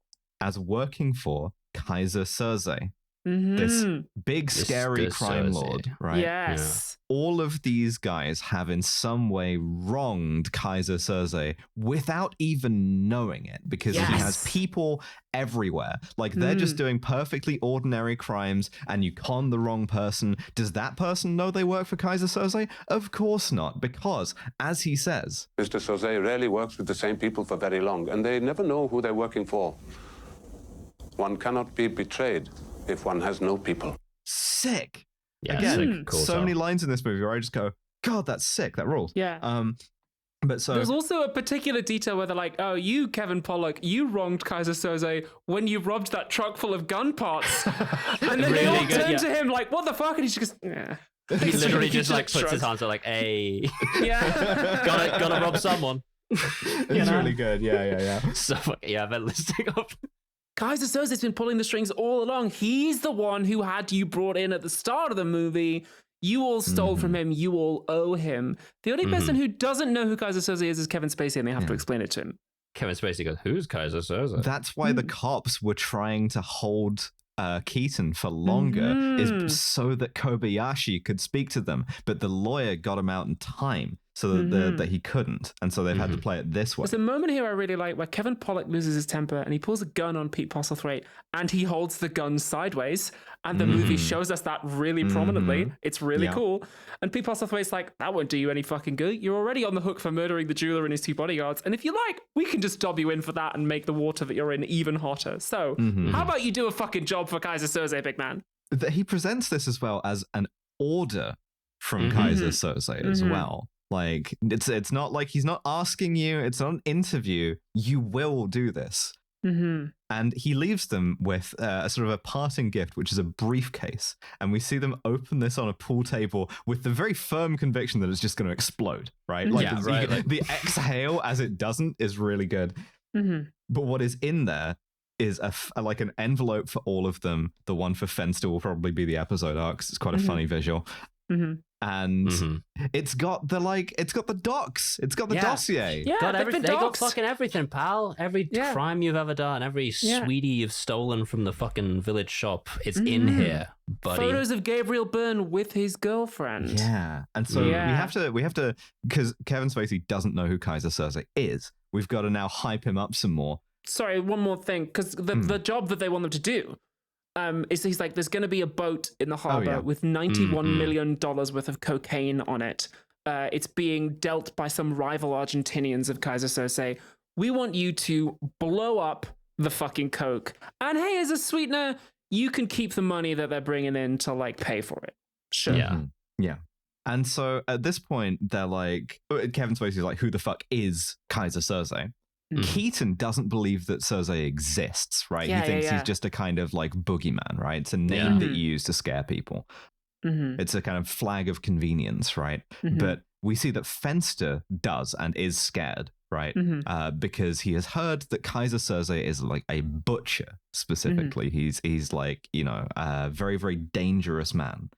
as working for Kaiser Soze. This big, scary crime lord, right? Yes. Yeah. All of these guys have in some way wronged Kaiser Soze without even knowing it, because he has people everywhere. Like, they're just doing perfectly ordinary crimes, and you con the wrong person. Does that person know they work for Kaiser Soze? Of course not, because, as he says, Mr. Soze rarely works with the same people for very long, and they never know who they're working for. One cannot be betrayed if one has no people. Sick. Yeah, again, cool so many lines in this movie where I just go, God, that's sick. That rules. Yeah. But so there's also a particular detail where they're like, "Oh, you, Kevin Pollak, you wronged Kaiser Soze when you robbed that truck full of gun parts." And then they all turn to him like, "What the fuck?" And he just goes, "Yeah." He literally just like puts his hands out like, "Hey, yeah, gotta rob someone." It's really good. Yeah. So yeah, I've been listing up. Kaiser Soze's been pulling the strings all along. He's the one who had you brought in at the start of the movie. You all stole from him. You all owe him. The only person who doesn't know who Kaiser Soze is Kevin Spacey, and they have to explain it to him. Kevin Spacey goes, "Who's Kaiser Soze?" That's why the cops were trying to hold Keaton for longer, is so that Kobayashi could speak to them. But the lawyer got him out in time, so that he couldn't, and so they've had to play it this way. There's a moment here I really like where Kevin Pollak loses his temper and he pulls a gun on Pete Postlethwaite and he holds the gun sideways, and the movie shows us that really prominently. It's really cool. And Pete Postlethwaite's like, "That won't do you any fucking good. You're already on the hook for murdering the jeweler and his 2 bodyguards, and if you like, we can just dob you in for that and make the water that you're in even hotter. So how about you do a fucking job for Kaiser Soze, big man?" He presents this as well as an order from Kaiser Soze as well. Like, it's not like he's not asking you, it's not an interview. You will do this. And he leaves them with a sort of a parting gift, which is a briefcase. And we see them open this on a pool table with the very firm conviction that it's just going to explode, right? Like, the exhale as it doesn't is really good. But what is in there is like an envelope for all of them. The one for Fenster will probably be the episode arc, 'cause it's quite a funny visual. And it's got the docs. It's got the dossier. Yeah, they got fucking everything, pal. Every crime you've ever done, every sweetie you've stolen from the fucking village shop, it's in here, buddy. Photos of Gabriel Byrne with his girlfriend. Yeah, and so we have to, because Kevin Spacey doesn't know who Kaiser Soze is. We've got to now hype him up some more. Sorry, one more thing, because the job that they want them to do. Is he's like, there's going to be a boat in the harbor with $91 million worth of cocaine on it. It's being dealt by some rival Argentinians of Kaiser Soze. We want you to blow up the fucking coke. And hey, as a sweetener, you can keep the money that they're bringing in to like pay for it. Sure. Yeah. And so at this point, they're like, Kevin Spacey's like, who the fuck is Kaiser Soze? Keaton doesn't believe that Soze exists, right? He thinks he's just a kind of like boogeyman, right? It's a name that you use to scare people. It's a kind of flag of convenience, right? But we see that Fenster does and is scared, right? Because he has heard that Kaiser Soze is like a butcher, specifically. He's like, a very, very dangerous man.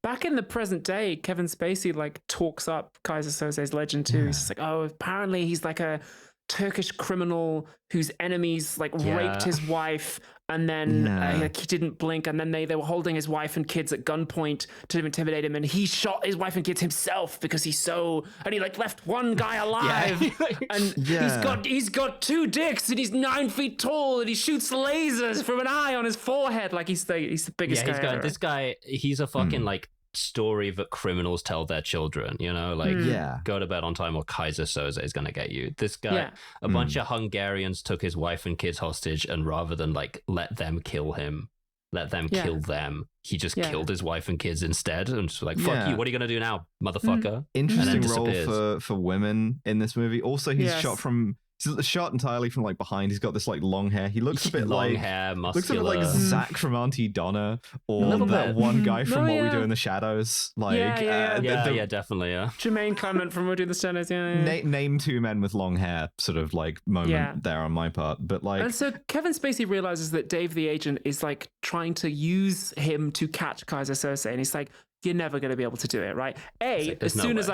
Back in the present day, Kevin Spacey like talks up Kaiser Soze's legend too. He's just like, oh, apparently he's like a Turkish criminal whose enemies like raped his wife, and then he didn't blink, and then they were holding his wife and kids at gunpoint to intimidate him, and he shot his wife and kids himself because and he like left one guy alive, and he's got 2 dicks, and he's 9 feet tall, and he shoots lasers from an eye on his forehead, like he's the biggest guy ever. This guy, he's a fucking like story that criminals tell their children, go to bed on time or Kaiser Soze is gonna get you. This guy, a bunch of Hungarians took his wife and kids hostage, and rather than like let them kill him, kill them, he just killed his wife and kids instead, and just like, fuck you, what are you gonna do now, motherfucker? Interesting role for women in this movie. Also, he's shot entirely from like behind. He's got this like long hair. He looks a bit long hair, muscular. Looks a bit like Zach from Auntie Donna, or that one guy from What We Do in the Shadows. Like, definitely, Jermaine Clement from What We Do in the Shadows. Name 2 men with long hair, sort of like moment there on my part. But like, and so Kevin Spacey realizes that Dave the agent is like trying to use him to catch Kaiser Soze, and he's like, you're never going to be able to do it, right? As soon as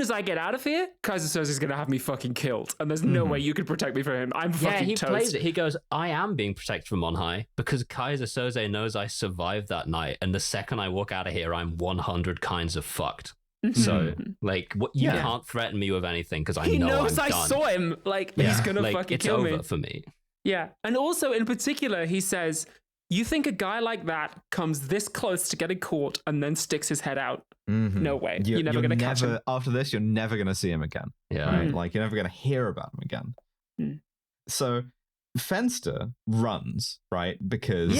I get out of here, Kaiser Soze is going to have me fucking killed, and there's no way you can protect me from him. I'm fucking toast. Yeah, he plays it. He goes, I am being protected from on high because Kaiser Soze knows I survived that night, and the second I walk out of here, I'm 100 kinds of fucked. So, like, you can't threaten me with anything because I know I'm done. He knows I saw him. Like, he's going to fucking kill me. It's over for me. Yeah, and also, in particular, he says, you think a guy like that comes this close to getting caught and then sticks his head out? No way. You're never going to catch him. After this, you're never going to see him again. Yeah. Right? Like, you're never going to hear about him again. So Fenster runs, right? Because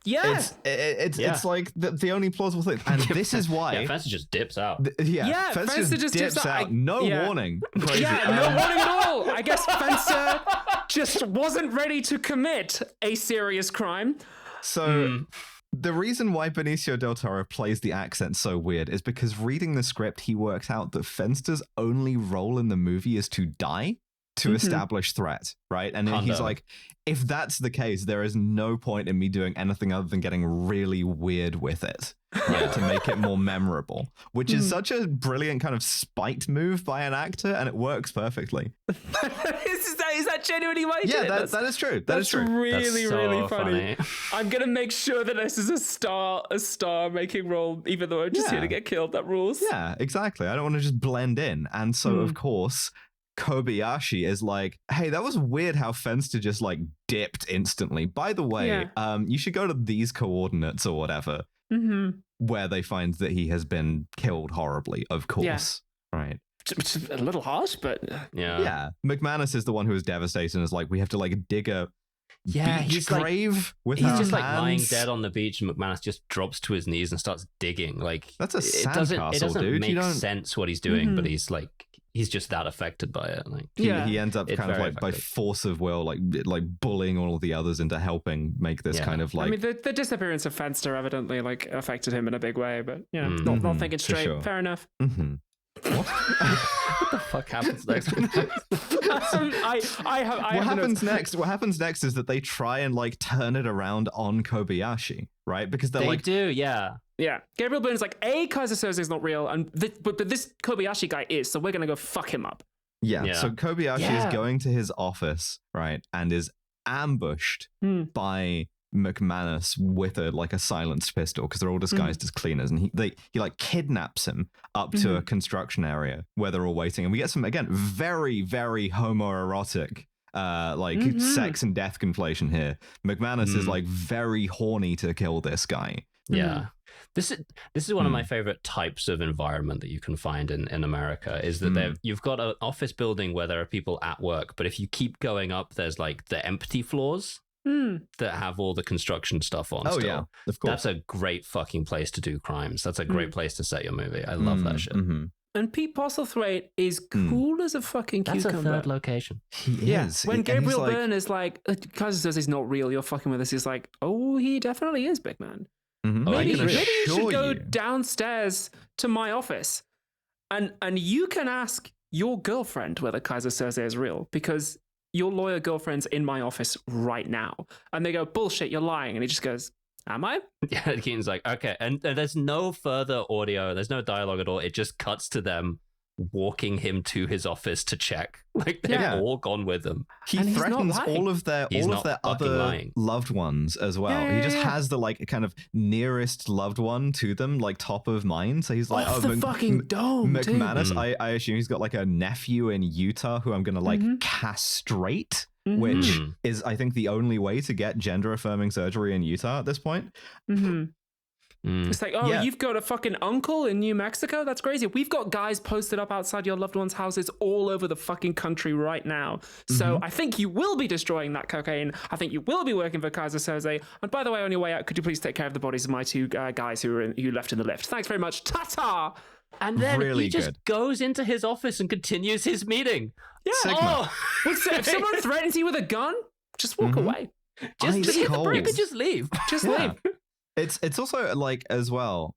it's like the only plausible thing, and this is why Fenster just dips out. Fenster just dips out. No warning. Crazy. No warning at all. I guess Fenster just wasn't ready to commit a serious crime. So the reason why Benicio del Toro plays the accent so weird is because reading the script, he works out that Fenster's only role in the movie is to die to establish threat, right? And then he's like, if that's the case, there is no point in me doing anything other than getting really weird with it, right? To make it more memorable, which is such a brilliant kind of spite move by an actor, and it works perfectly. Is that genuinely what he did? That is true. That is true. Really, so really funny. funny. I'm gonna make sure that this is a star making role, even though I'm just here to get killed. That rules. Yeah, exactly. I don't want to just blend in. And so, of course, Kobayashi is like, hey, that was weird how Fenster just like dipped instantly. By the way, you should go to these coordinates or whatever, where they find that he has been killed horribly, of course. Right. It's a little harsh, but yeah. McManus is the one who is devastated and is like, we have to like dig a beach grave with he's our just hands. like lying dead on the beach, and McManus just drops to his knees and starts digging. Like, that's a sandcastle, it doesn't dude. make sense what he's doing, but he's just that affected by it. Like, he ends up kind of like by force of will, like bullying all of the others into helping make this kind of like. I mean, the disappearance of Fenster evidently like affected him in a big way, but not thinking straight. Sure. Fair enough. What? What the fuck happens next? What happens next is that they try and like turn it around on Kobayashi, right? Because they do, yeah. Gabriel Byrne's like, Kaiser Soze is not real, and but this Kobayashi guy is, so we're gonna go fuck him up. Yeah. So Kobayashi is going to his office, right, and is ambushed by McManus with a silenced pistol, because they're all disguised as cleaners, and he like kidnaps him up to a construction area where they're all waiting, and we get some, again, very, very homoerotic sex and death conflation here. McManus is like very horny to kill this guy. This is one of my favorite types of environment that you can find in America, is that you've got an office building where there are people at work, but if you keep going up, there's like the empty floors that have all the construction stuff on. Oh, yeah, of course. That's a great fucking place to do crimes. That's a great place to set your movie. I love that shit. And Pete Postlethwaite is cool as a fucking cucumber. That's a third location. He is. When Gabriel Byrne is like, Kaiser says he's not real, you're fucking with us, he's like, oh, he definitely is, big man. Maybe you should go downstairs to my office and you can ask your girlfriend whether Kaiser Soze is real, because your lawyer girlfriend's in my office right now. And they go, bullshit, you're lying. And he just goes, am I? Yeah, Keaton's like, okay. And there's no further audio. There's no dialogue at all. It just cuts to them walking him to his office to check. Like, they've all gone with him. He threatens all of their other lying. loved ones as well. He just has the like kind of nearest loved one to them, like top of mind. So he's like, the fucking dome, McManus. I assume he's got like a nephew in Utah who I'm gonna like castrate, which is, I think, the only way to get gender affirming surgery in Utah at this point. It's like, you've got a fucking uncle in New Mexico? That's crazy. We've got guys posted up outside your loved ones' houses all over the fucking country right now. So I think you will be destroying that cocaine. I think you will be working for Kaiser Soze. And by the way, on your way out, could you please take care of the bodies of my two guys who left in the lift? Thanks very much. Ta-ta! And then he just goes into his office and continues his meeting. Yeah. Sigma. If someone threatens you with a gun, just walk away. Just hit the brake and just leave. Just leave. It's also like, as well,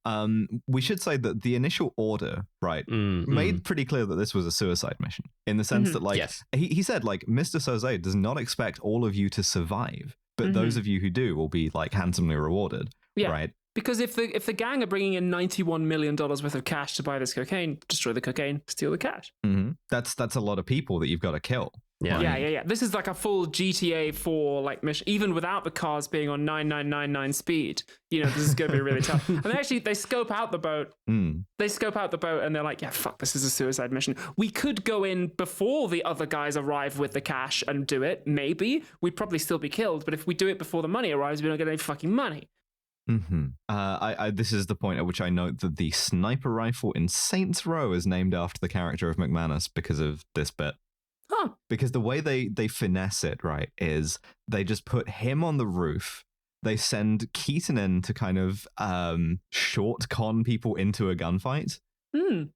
we should say that the initial order, right, made pretty clear that this was a suicide mission, in the sense that, like, he said, like, Mr. Soze does not expect all of you to survive, but those of you who do will be, like, handsomely rewarded, right? Because if the gang are bringing in $91 million worth of cash to buy this cocaine, destroy the cocaine, steal the cash. That's a lot of people that you've got to kill. Yeah. This is like a full GTA 4 like mission, even without the cars being on 9999 speed. You know, this is going to be really tough. And they scope out the boat. They scope out the boat and they're like, yeah, fuck, this is a suicide mission. We could go in before the other guys arrive with the cash and do it. Maybe we'd probably still be killed, but if we do it before the money arrives, we don't get any fucking money. This is the point at which I note that the sniper rifle in Saints Row is named after the character of McManus because of this bit. Because the way they finesse it, right, is they just put him on the roof. They send Keaton in to kind of short con people into a gunfight.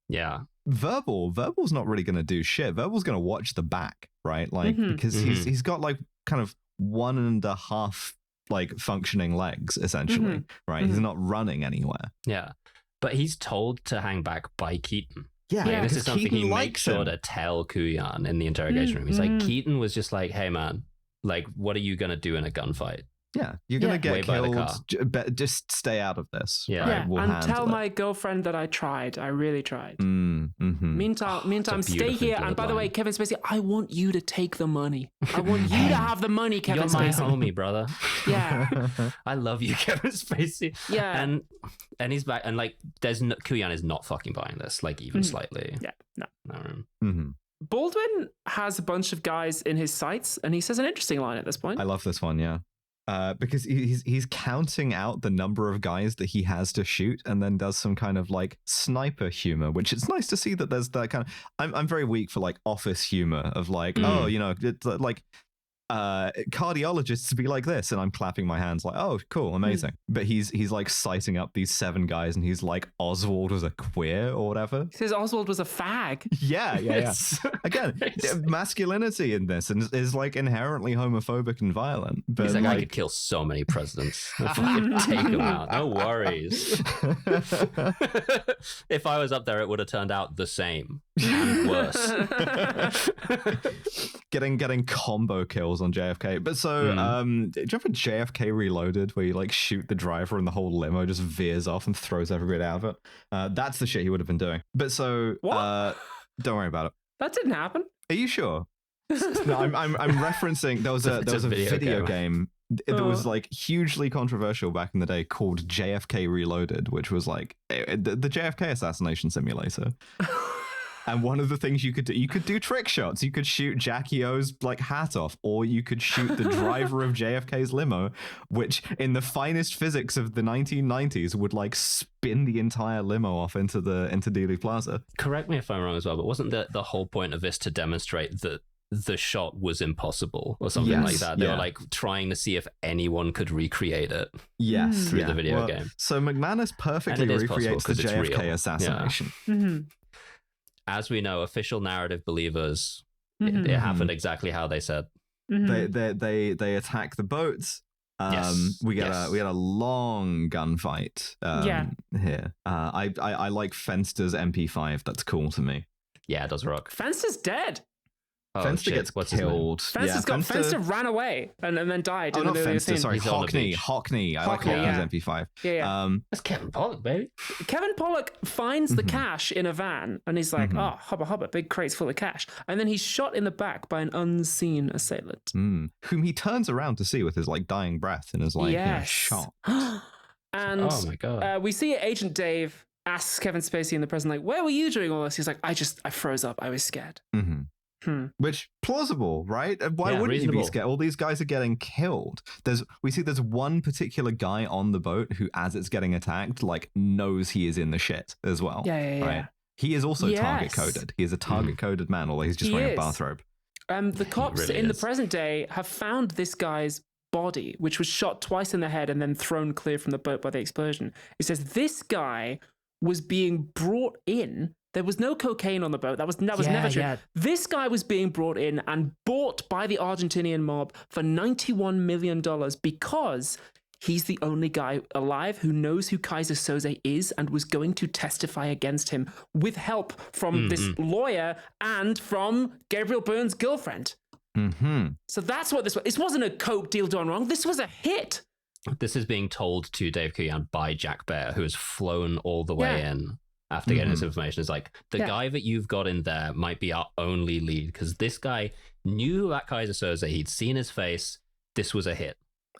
Yeah. Verbal's not really going to do shit. Verbal's going to watch the back, right? Like, because he's got like kind of 1.5 like functioning legs, essentially, right? He's not running anywhere. Yeah. But he's told to hang back by Keaton. Yeah, this is something Keaton he makes sure him. to tell Kuyan in the interrogation room. He's like, Keaton was just like, hey man, like, what are you going to do in a gunfight? Yeah, you're going to get Wait by the car. killed. Just stay out of this. Yeah. Right? We'll and tell handle my girlfriend that I tried. I really tried. Mm-hmm. Meantime, stay here. And by the way, Kevin Spacey, I want you to take the money. I want you to have the money, Kevin You're my Spacey. homie, brother. Yeah. I love you, Kevin Spacey. Yeah. And he's back, and like, Kuyan is not fucking buying this, like, even slightly. Yeah, no. Mm-hmm. Baldwin has a bunch of guys in his sights, and he says an interesting line at this point. I love this one, yeah. Because he's counting out the number of guys that he has to shoot, and then does some kind of like sniper humor, which it's nice to see that there's that kind of. I'm very weak for like office humor of like, oh, you know, it's like cardiologists be like this, and I'm clapping my hands like, oh, cool, amazing. But he's like citing up these 7 guys, and he's like, Oswald was a queer or whatever. He says Oswald was a fag. Yeah. Again, masculinity in this is like inherently homophobic and violent. But he's like, I could kill so many presidents if I could take them out. No worries. If I was up there, it would have turned out the same and worse. Getting combo kills on JFK. But so, do you remember JFK Reloaded, where you like shoot the driver and the whole limo just veers off and throws everybody out of it? That's the shit he would have been doing. But so, don't worry about it. That didn't happen. Are you sure? No, I'm referencing there was a video game that was like hugely controversial back in the day called JFK Reloaded, which was like the JFK assassination simulator. And one of the things you could do trick shots. You could shoot Jackie O's like hat off, or you could shoot the driver of JFK's limo, which in the finest physics of the 1990s would like spin the entire limo off into Dealey Plaza. Correct me if I'm wrong as well, but wasn't the whole point of this to demonstrate that the shot was impossible or something like that? They were like trying to see if anyone could recreate it. Yes, through the video game. So McManus perfectly recreates the JFK assassination. Yeah. As we know, official narrative believers, it happened exactly how they said. They attack the boats. We get a long gunfight here. I like Fenster's MP5. That's cool to me. Yeah, it does rock. Fenster's dead. Fenster gets killed. Fenster ran away and then died. Oh, not Fenster. Sorry, Hockney. I like Hockney's MP5. Yeah. That's Kevin Pollock, baby. Kevin Pollock finds the cash in a van, and he's like, "Oh, hubba, big crates full of cash." And then he's shot in the back by an unseen assailant, whom he turns around to see with his like dying breath and is like, shot. And oh my god, we see Agent Dave asks Kevin Spacey in the present, like, "Where were you doing all this?" He's like, I froze up. I was scared." Which plausible, right? Why wouldn't reasonable. you be scared? All these guys are getting killed. We see there's one particular guy on the boat who, as it's getting attacked, like knows he is in the shit as well. Right? He is also target coded. He is a target coded man, although he's just wearing a bathrobe. The cops in the present day have found this guy's body, which was shot twice in the head and then thrown clear from the boat by the explosion. It says this guy was being brought in. There was no cocaine on the boat. That was never true. Yeah. This guy was being brought in and bought by the Argentinian mob for $91 million because he's the only guy alive who knows who Kaiser Soze is and was going to testify against him with help from this lawyer and from Gabriel Byrne's girlfriend. So that's what this was. This wasn't a coke deal done wrong. This was a hit. This is being told to Dave Kuyan by Jack Bear, who has flown all the way in. After getting this information, it's like, the guy that you've got in there might be our only lead, because this guy knew about Kaiser Soze. He'd seen his face. This was a hit.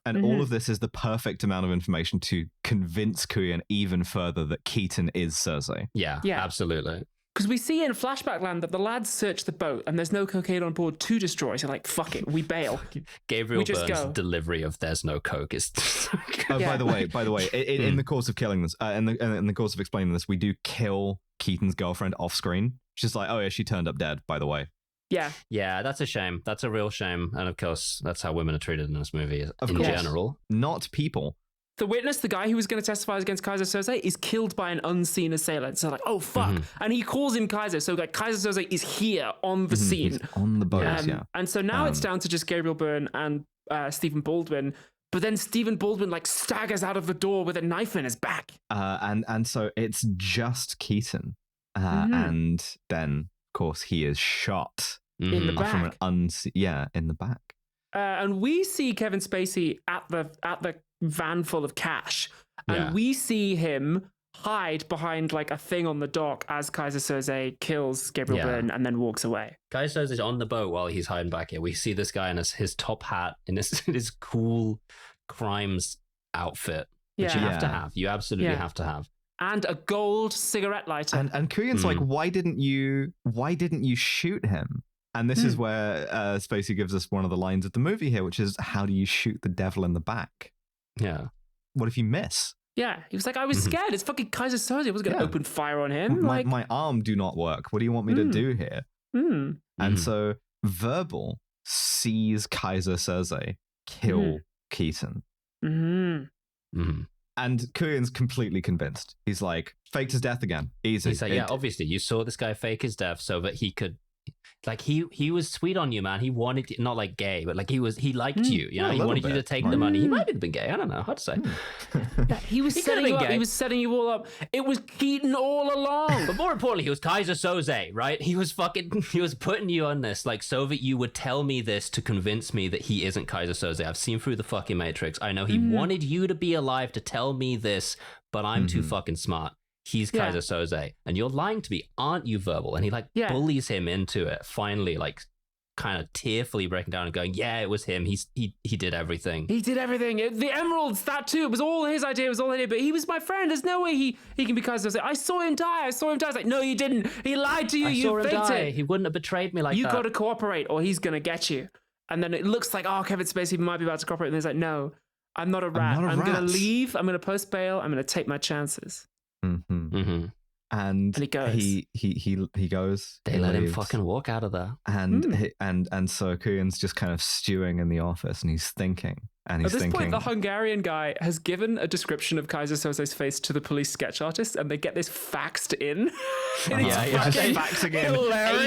And all of this is the perfect amount of information to convince Kuyan even further that Keaton is Soze. Yeah, absolutely. Because we see in flashback land that the lads search the boat and there's no cocaine on board to destroy. So like, fuck it, we bail. Gabriel Byrne's delivery of "there's no coke" is. By the way, in the course of killing this, in the course of explaining this, we do kill Keaton's girlfriend off screen. She's like, oh yeah, she turned up dead. By the way, Yeah, that's a shame. That's a real shame. And of course, that's how women are treated in this movie in general. Not people. The witness, the guy who was going to testify against Kaiser Soze, is killed by an unseen assailant. So like, oh fuck, and he calls him Kaiser. So like, Kaiser Soze is here on the scene, He's on the boat. And so now it's down to just Gabriel Byrne and Stephen Baldwin. But then Stephen Baldwin like staggers out of the door with a knife in his back. And so it's just Keaton, and then of course he is shot in the back from an in the back. And we see Kevin Spacey at the van full of cash, and we see him hide behind like a thing on the dock as Kaiser Soze kills Gabriel Byrne and then walks away. Kaiser Soze is on the boat while he's hiding back here. We see this guy in his top hat in his cool crimes outfit, which you have to have. You absolutely have to have. And a gold cigarette lighter. And Kuyan's like, why didn't you shoot him? And this is where Spacey gives us one of the lines of the movie here, which is, how do you shoot the devil in the back? Yeah. What if you miss? Yeah, he was like, I was scared. It's fucking Kaiser Soze. I was going to open fire on him. My arm do not work. What do you want me to do here? And so Verbal sees Kaiser Soze kill Keaton. And Kuyan's completely convinced. He's like, faked his death again. Easy. He's like, obviously, you saw this guy fake his death so that he could... Like he was sweet on you, man. He wanted to, not like gay, but like he liked you. You know, he wanted you to take the money. He might have been gay. I don't know. Hard to say. He was setting you up. He was setting you all up. It was Keaton all along. But more importantly, he was Kaiser Soze, right? He was putting you on this, like, so that you would tell me this to convince me that he isn't Kaiser Soze. I've seen through the fucking Matrix. I know he wanted you to be alive to tell me this, but I'm too fucking smart. He's Kaiser Soze, and you're lying to me, aren't you, Verbal? And he like bullies him into it, finally, like kind of tearfully breaking down and going, yeah, it was him. He did everything. He did everything. The emeralds, that too. It was all his idea. It was all he did. But he was my friend. There's no way he can be Kaiser Soze. I saw him die. I was like, no, you didn't. He lied to you. You faked it. He wouldn't have betrayed me like that. You got to cooperate, or he's gonna get you. And then it looks like, Kevin Spacey might be about to cooperate. And he's like, no, I'm not a rat. I'm gonna leave. I'm gonna post bail. I'm gonna take my chances. And he goes. He goes. They let him fucking walk out of there. And and so Kuyan's just kind of stewing in the office, and he's thinking. And he's thinking. At this point, the Hungarian guy has given a description of Kaiser Soze's face to the police sketch artist, and they get this faxed in. Just faxing in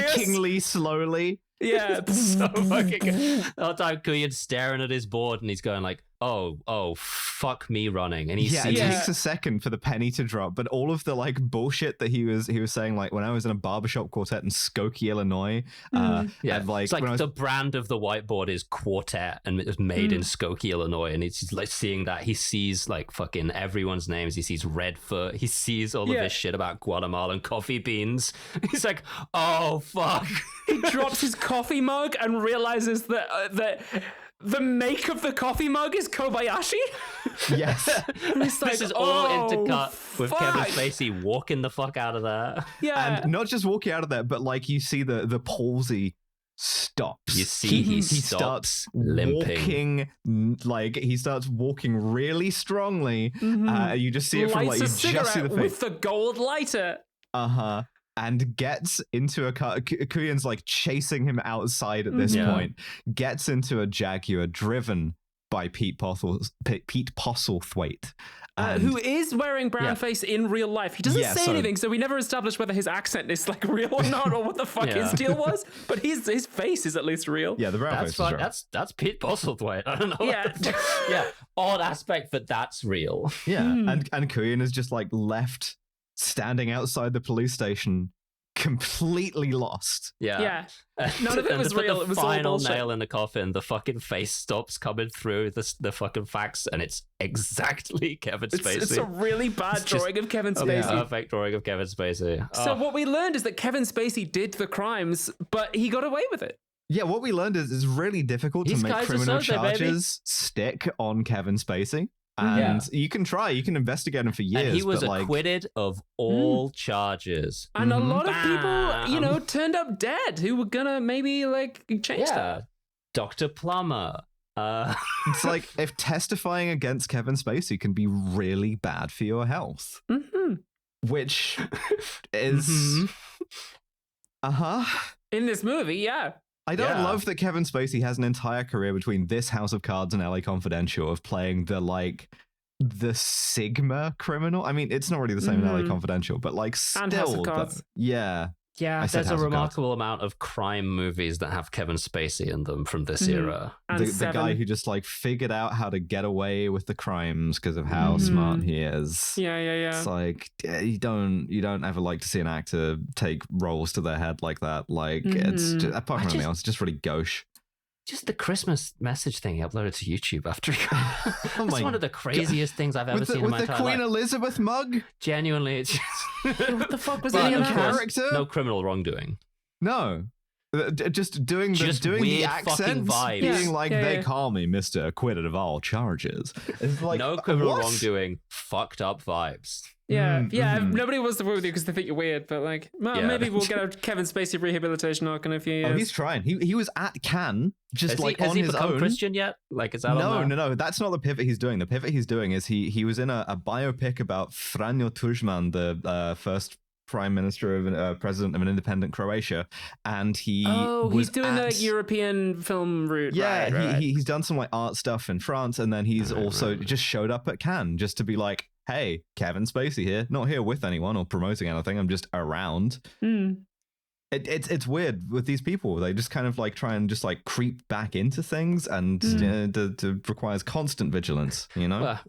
achingly slowly. Yeah, it's so fucking good. The whole time Kuyan's staring at his board, and he's going like, oh, fuck me running. And he sees... it takes a second for the penny to drop, but all of the like bullshit that he was saying, like when I was in a barbershop quartet in Skokie, Illinois, and like, it's like the brand of the whiteboard is Quartet, and it was made in Skokie, Illinois, and it's like seeing that he sees like fucking everyone's names. He sees Redfoot. He sees all of this shit about Guatemalan coffee beans. He's like, oh fuck. He drops his coffee mug and realizes that the make of the coffee mug is Kobayashi. Yes. This is all intercut with Kevin Spacey walking the fuck out of there. Yeah. And not just walking out of there, but like you see the palsy stops. You see he starts limping. He starts walking really strongly. You just see it from like, you just see the face. With the gold lighter. And gets into a car. Kuyan's like chasing him outside at this point. Gets into a Jaguar driven by Pete Postlethwaite. Who is wearing brown face in real life. He doesn't say anything, so we never established whether his accent is like real or not, or what the fuck his deal was. But his face is at least real. Yeah, the brown face is real. That's Pete Postlethwaite. I don't know. Odd aspect, but that's real. Yeah, and Kuyan is just like left standing outside the police station, completely lost. None of it was real. It was all final bullshit. nail in the coffin. The fucking face stops coming through the fucking fax, and it's exactly Kevin Spacey. It's a really bad drawing of Kevin Spacey. Perfect drawing of Kevin Spacey. So what we learned is that Kevin Spacey did the crimes, but he got away with it. Yeah, what we learned is it's really difficult to make criminal charges stick on Kevin Spacey. And you can investigate him for years. And he was acquitted of all charges. And a lot of people, turned up dead who were gonna maybe like change that. Dr. Plummer. It's like if testifying against Kevin Spacey can be really bad for your health. Which is In this movie, yeah. I don't love that Kevin Spacey has an entire career between this House of Cards and LA Confidential of playing the Sigma criminal. I mean, it's not really the same in LA Confidential, but like still, and House of Cards. Yeah. There's a remarkable amount of crime movies that have Kevin Spacey in them from this era. The guy who just like figured out how to get away with the crimes because of how smart he is. Yeah. It's like you don't ever like to see an actor take roles to their head like that. Like it's just, apart from anything else, it's just really gauche. Just the Christmas message thing he uploaded to YouTube after he got... It's one of the craziest things I've ever seen in my entire life. With the Queen Elizabeth mug? Genuinely, it's just... What the fuck was that? in character? No criminal wrongdoing. No. Just doing the accent, being like, they call me Mr. Acquitted of all charges. It's like, no criminal wrongdoing, fucked up vibes. Yeah, nobody wants to work with you because they think you're weird, but like, maybe we'll get a Kevin Spacey rehabilitation arc in a few years. Oh, he's trying. He was at Cannes, just on his own. Has he become Christian yet? Like, is that No, that's not the pivot he's doing. The pivot he's doing is he was in a biopic about Franjo Tuđman, the first prime minister of president of an independent Croatia, and he's doing the European film route. Yeah, right. He's done some like art stuff in France, and then he's also just showed up at Cannes just to be like, hey, Kevin Spacey here, not here with anyone or promoting anything, I'm just around. It's weird with these people. They just kind of like try and just like creep back into things, and requires constant vigilance, you know? Well,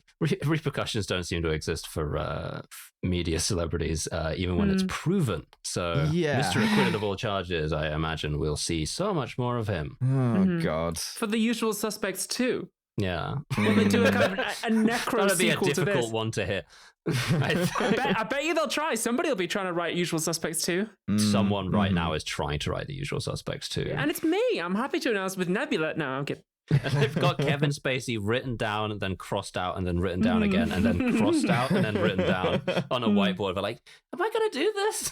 repercussions don't seem to exist for media celebrities, even when it's proven. So Mr. Acquitted of all charges, I imagine we'll see so much more of him. Oh, God. For The Usual Suspects too. Yeah. Will they do a kind of a necro That'd be a sequel to this? difficult one to hit. I bet you they'll try. Somebody will be trying to write Usual Suspects too. Someone right now is trying to write The Usual Suspects too. And it's me. I'm happy to announce with Nebula. No, I'm kidding. And they've got Kevin Spacey written down and then crossed out and then written down again and then crossed out and then written down on a whiteboard. But like, am I going to do this?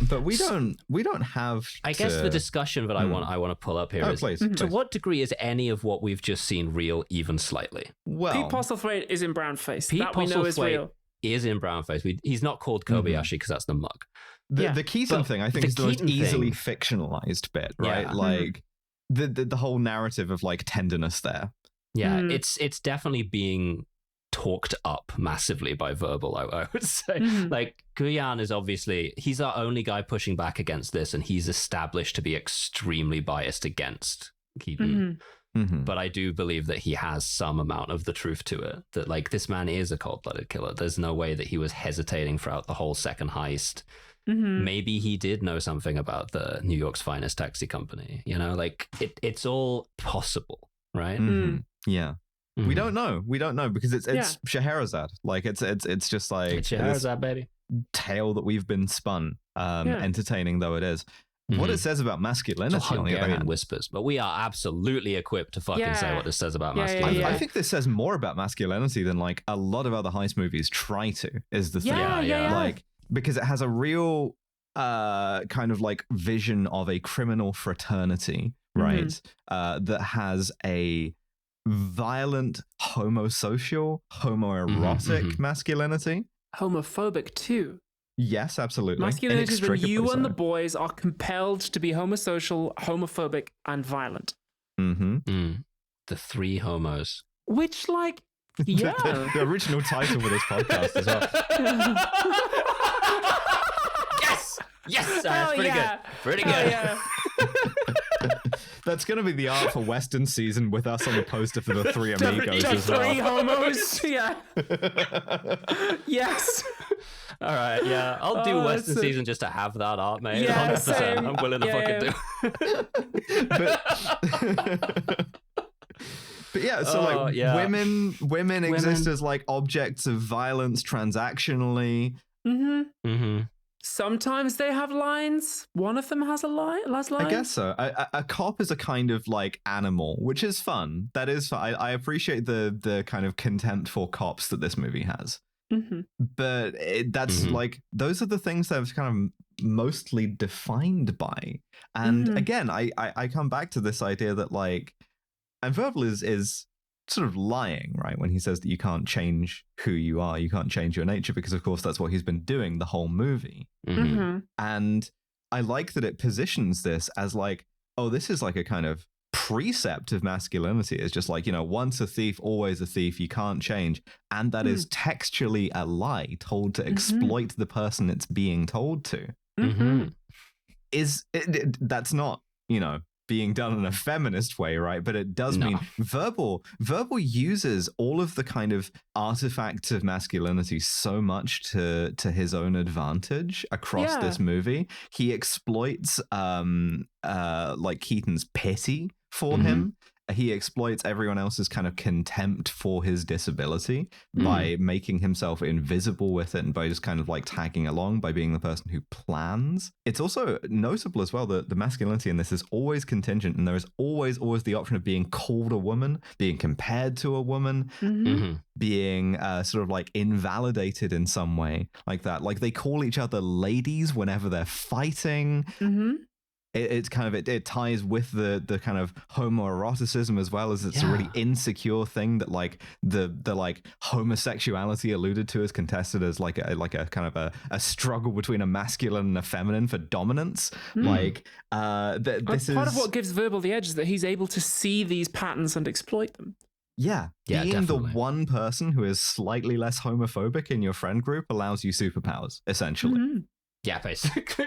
But we don't have. I guess the discussion that I want to pull up here is please. To what degree is any of what we've just seen real, even slightly? Well, Pete Postlethwaite is in brownface. Pete that we know is real. Is in brownface. He's not called Kobayashi because that's the mug. The Keaton thing, I think, is the most easily fictionalized bit, right? Yeah. Like the whole narrative of like tenderness there. Yeah, it's definitely being talked up massively by verbal, I would say. Like, Guyan is obviously, he's our only guy pushing back against this, and he's established to be extremely biased against Keaton. But I do believe that he has some amount of the truth to it, that like this man is a cold-blooded killer. There's no way that he was hesitating throughout the whole second heist. Maybe he did know something about the New York's finest taxi company, you know, like it's all possible, right? Yeah. We don't know because it's Scheherazade. Like it's just like it's Scheherazade, baby. Tale that we've been spun, entertaining though it is. What it says about masculinity on the other hand, whispers, but we are absolutely equipped to fucking say what this says about masculinity. I think this says more about masculinity than like a lot of other heist movies try to. Is the thing, like because it has a real kind of like vision of a criminal fraternity, right? That has a violent, homosocial, homoerotic masculinity, homophobic too. Yes, absolutely. Masculinity is when you and the boys are compelled to be homosocial, homophobic, and violent. The three homos. Which, like, yeah. the original title for this podcast as well. Yes! That's pretty good. Pretty good. Yeah. That's going to be the art for Western season with us on the poster for the Three Amigos as well. Three homos, yeah. Yes. All right, yeah. I'll do Western season just to have that art, mate. Yeah, 100%. same. I'm willing to fucking do it. But yeah, so women exist as like objects of violence transactionally. Sometimes they have lines. One of them has lines. I guess so. A cop is a kind of like animal, which is fun. That is fun. I appreciate the kind of contempt for cops that this movie has. But that's like, those are the things that it's kind of mostly defined by. And again, I come back to this idea that like, and Verbal is sort of lying, right? When he says that you can't change who you are, you can't change your nature, because of course that's what he's been doing the whole movie. And I like that it positions this as like, oh, this is like a kind of precept of masculinity. It's just like, once a thief, always a thief. You can't change. And that is textually a lie told to exploit the person it's being told to. That's not, being done in a feminist way, right? But it does mean verbal uses all of the kind of artifacts of masculinity so much to his own advantage across this movie. He exploits like Keaton's pity for him. He exploits everyone else's kind of contempt for his disability by making himself invisible with it and by just kind of like tagging along, by being the person who plans. It's also notable as well that the masculinity in this is always contingent, and there is always the option of being called a woman, being compared to a woman, being sort of like invalidated in some way like that. Like they call each other ladies whenever they're fighting. It's kind of it ties with the kind of homoeroticism as well, as it's a really insecure thing that like the like homosexuality alluded to is contested as like a kind of a struggle between a masculine and a feminine for dominance. Like this is part of what gives Verbal the edge, is that he's able to see these patterns and exploit them. Being definitely the one person who is slightly less homophobic in your friend group allows you superpowers, essentially. Yeah, basically.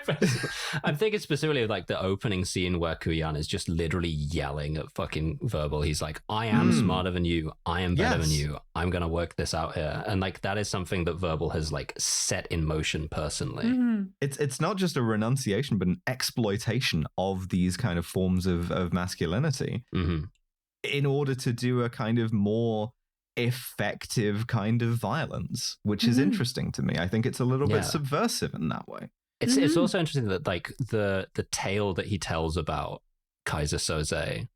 I'm thinking specifically of like the opening scene where Kuyan is just literally yelling at fucking Verbal. He's like, I am smarter than you. I am better than you. I'm going to work this out here. And like, that is something that Verbal has like set in motion personally. It's not just a renunciation, but an exploitation of these kind of forms of masculinity in order to do a kind of more effective kind of violence, which is interesting to me. I think it's a little bit subversive in that way. It's also interesting that like the tale that he tells about Kaiser Soze,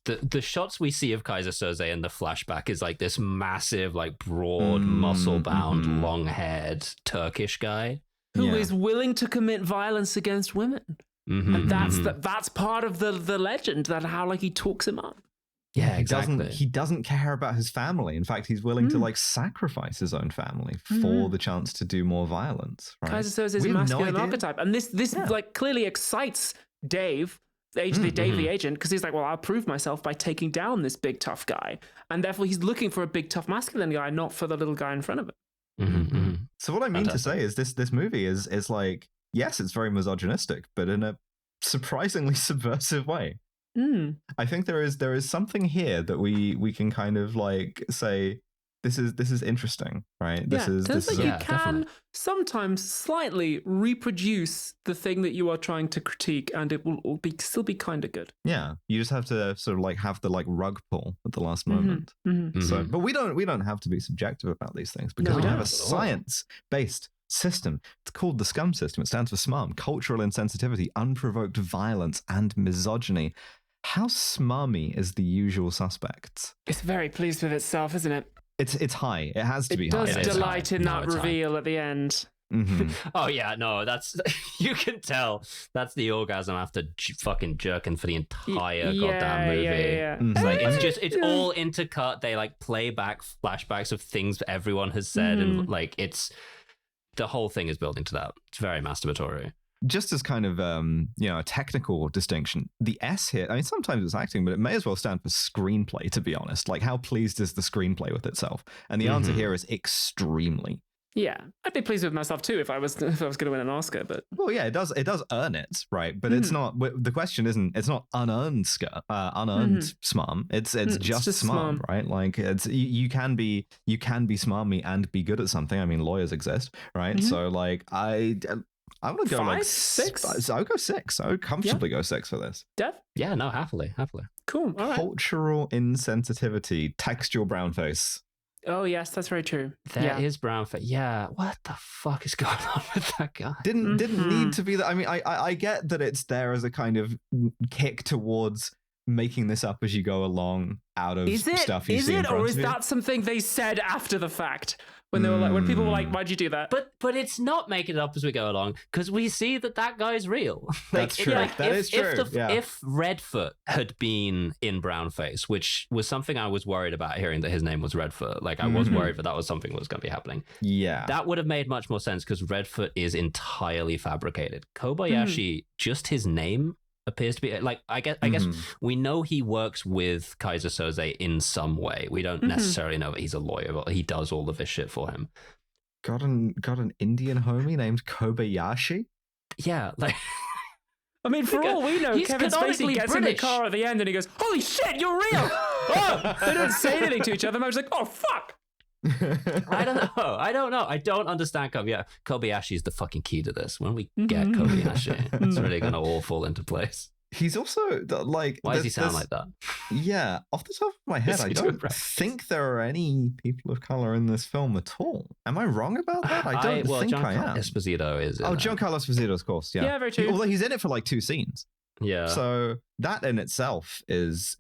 the shots we see of Kaiser Soze in the flashback is like this massive, like broad, muscle-bound, long-haired Turkish guy who is willing to commit violence against women, and that's part of the legend, that how like he talks him up. Yeah, exactly. He doesn't care about his family. In fact, he's willing to like sacrifice his own family for the chance to do more violence. Right? Kaiser Soze is a masculine archetype, and this like clearly excites Dave, the Dave the agent, because he's like, well, I'll prove myself by taking down this big tough guy, and therefore he's looking for a big tough masculine guy, not for the little guy in front of him. So what I mean to say is this movie is like, yes, it's very misogynistic, but in a surprisingly subversive way. I think there is something here that we can kind of like say this is interesting, right? This is you can definitely sometimes slightly reproduce the thing that you are trying to critique, and it will still be kind of good. Yeah, you just have to sort of like have the like rug pull at the last moment. So, but we don't have to be subjective about these things, because we have a science-based system. It's called the SCUM system. It stands for SMARM: cultural insensitivity, unprovoked violence, and misogyny. How smarmy is the usual suspects? It's very pleased with itself, isn't it? It's high. It has to be high. It does delight in that reveal at the end. Oh yeah, no, that's you can tell that's the orgasm after fucking jerking for the entire goddamn movie. It's like it's all intercut. They like play back flashbacks of things that everyone has said, and like the whole thing is building to that. It's very masturbatory. Just as kind of, a technical distinction, the S here, I mean, sometimes it's acting, but it may as well stand for screenplay, to be honest. Like, how pleased is the screenplay with itself? And the answer here is extremely. Yeah, I'd be pleased with myself too if I was going to win an Oscar, but... Well, yeah, it does earn it, right? But it's not, the question isn't, it's not unearned smarm. It's just smarm, right? Like, it's you can be smarmy and be good at something. I mean, lawyers exist, right? So, like, I want to go 5, like 6. I would go 6. I would comfortably go 6 for this. Dev? Yeah, no, happily. Cool. All right. Cultural insensitivity, textual brownface. Oh yes, that's very true. There is brownface. Yeah, what the fuck is going on with that guy? Didn't need to be that. I mean, I get that it's there as a kind of kick towards making this up as you go along out of stuff you see in front of you? Or is that something they said after the fact? When they were like, when people were like, "Why'd you do that?" But it's not making it up as we go along because we see that guy's real. That's true. That is true. If Redfoot had been in brownface, which was something I was worried about hearing that his name was Redfoot, like I was worried that was something that was going to be happening. Yeah, that would have made much more sense because Redfoot is entirely fabricated. Kobayashi, just his name appears to be like I guess we know he works with Kaiser Soze in some way. We don't necessarily know that he's a lawyer, but he does all of this shit for him. Got an Indian homie named Kobayashi? Yeah, like I mean, for all we know, Kevin Spacey gets in the car at the end and he goes, "Holy shit, you're real!" Oh, they don't say anything to each other. I was like, "Oh fuck." I don't know. I don't understand Kobayashi. Kobayashi is the fucking key to this. When we get Kobayashi, it's really going to all fall into place. He's also like... Why does he sound like that? Yeah, off the top of my head, I don't think there are any people of color in this film at all. Am I wrong about that? I don't think I am. Esposito is in Giancarlo Esposito, of course, yeah. Yeah, very true. Although he's in it for like 2 scenes. Yeah. So that in itself is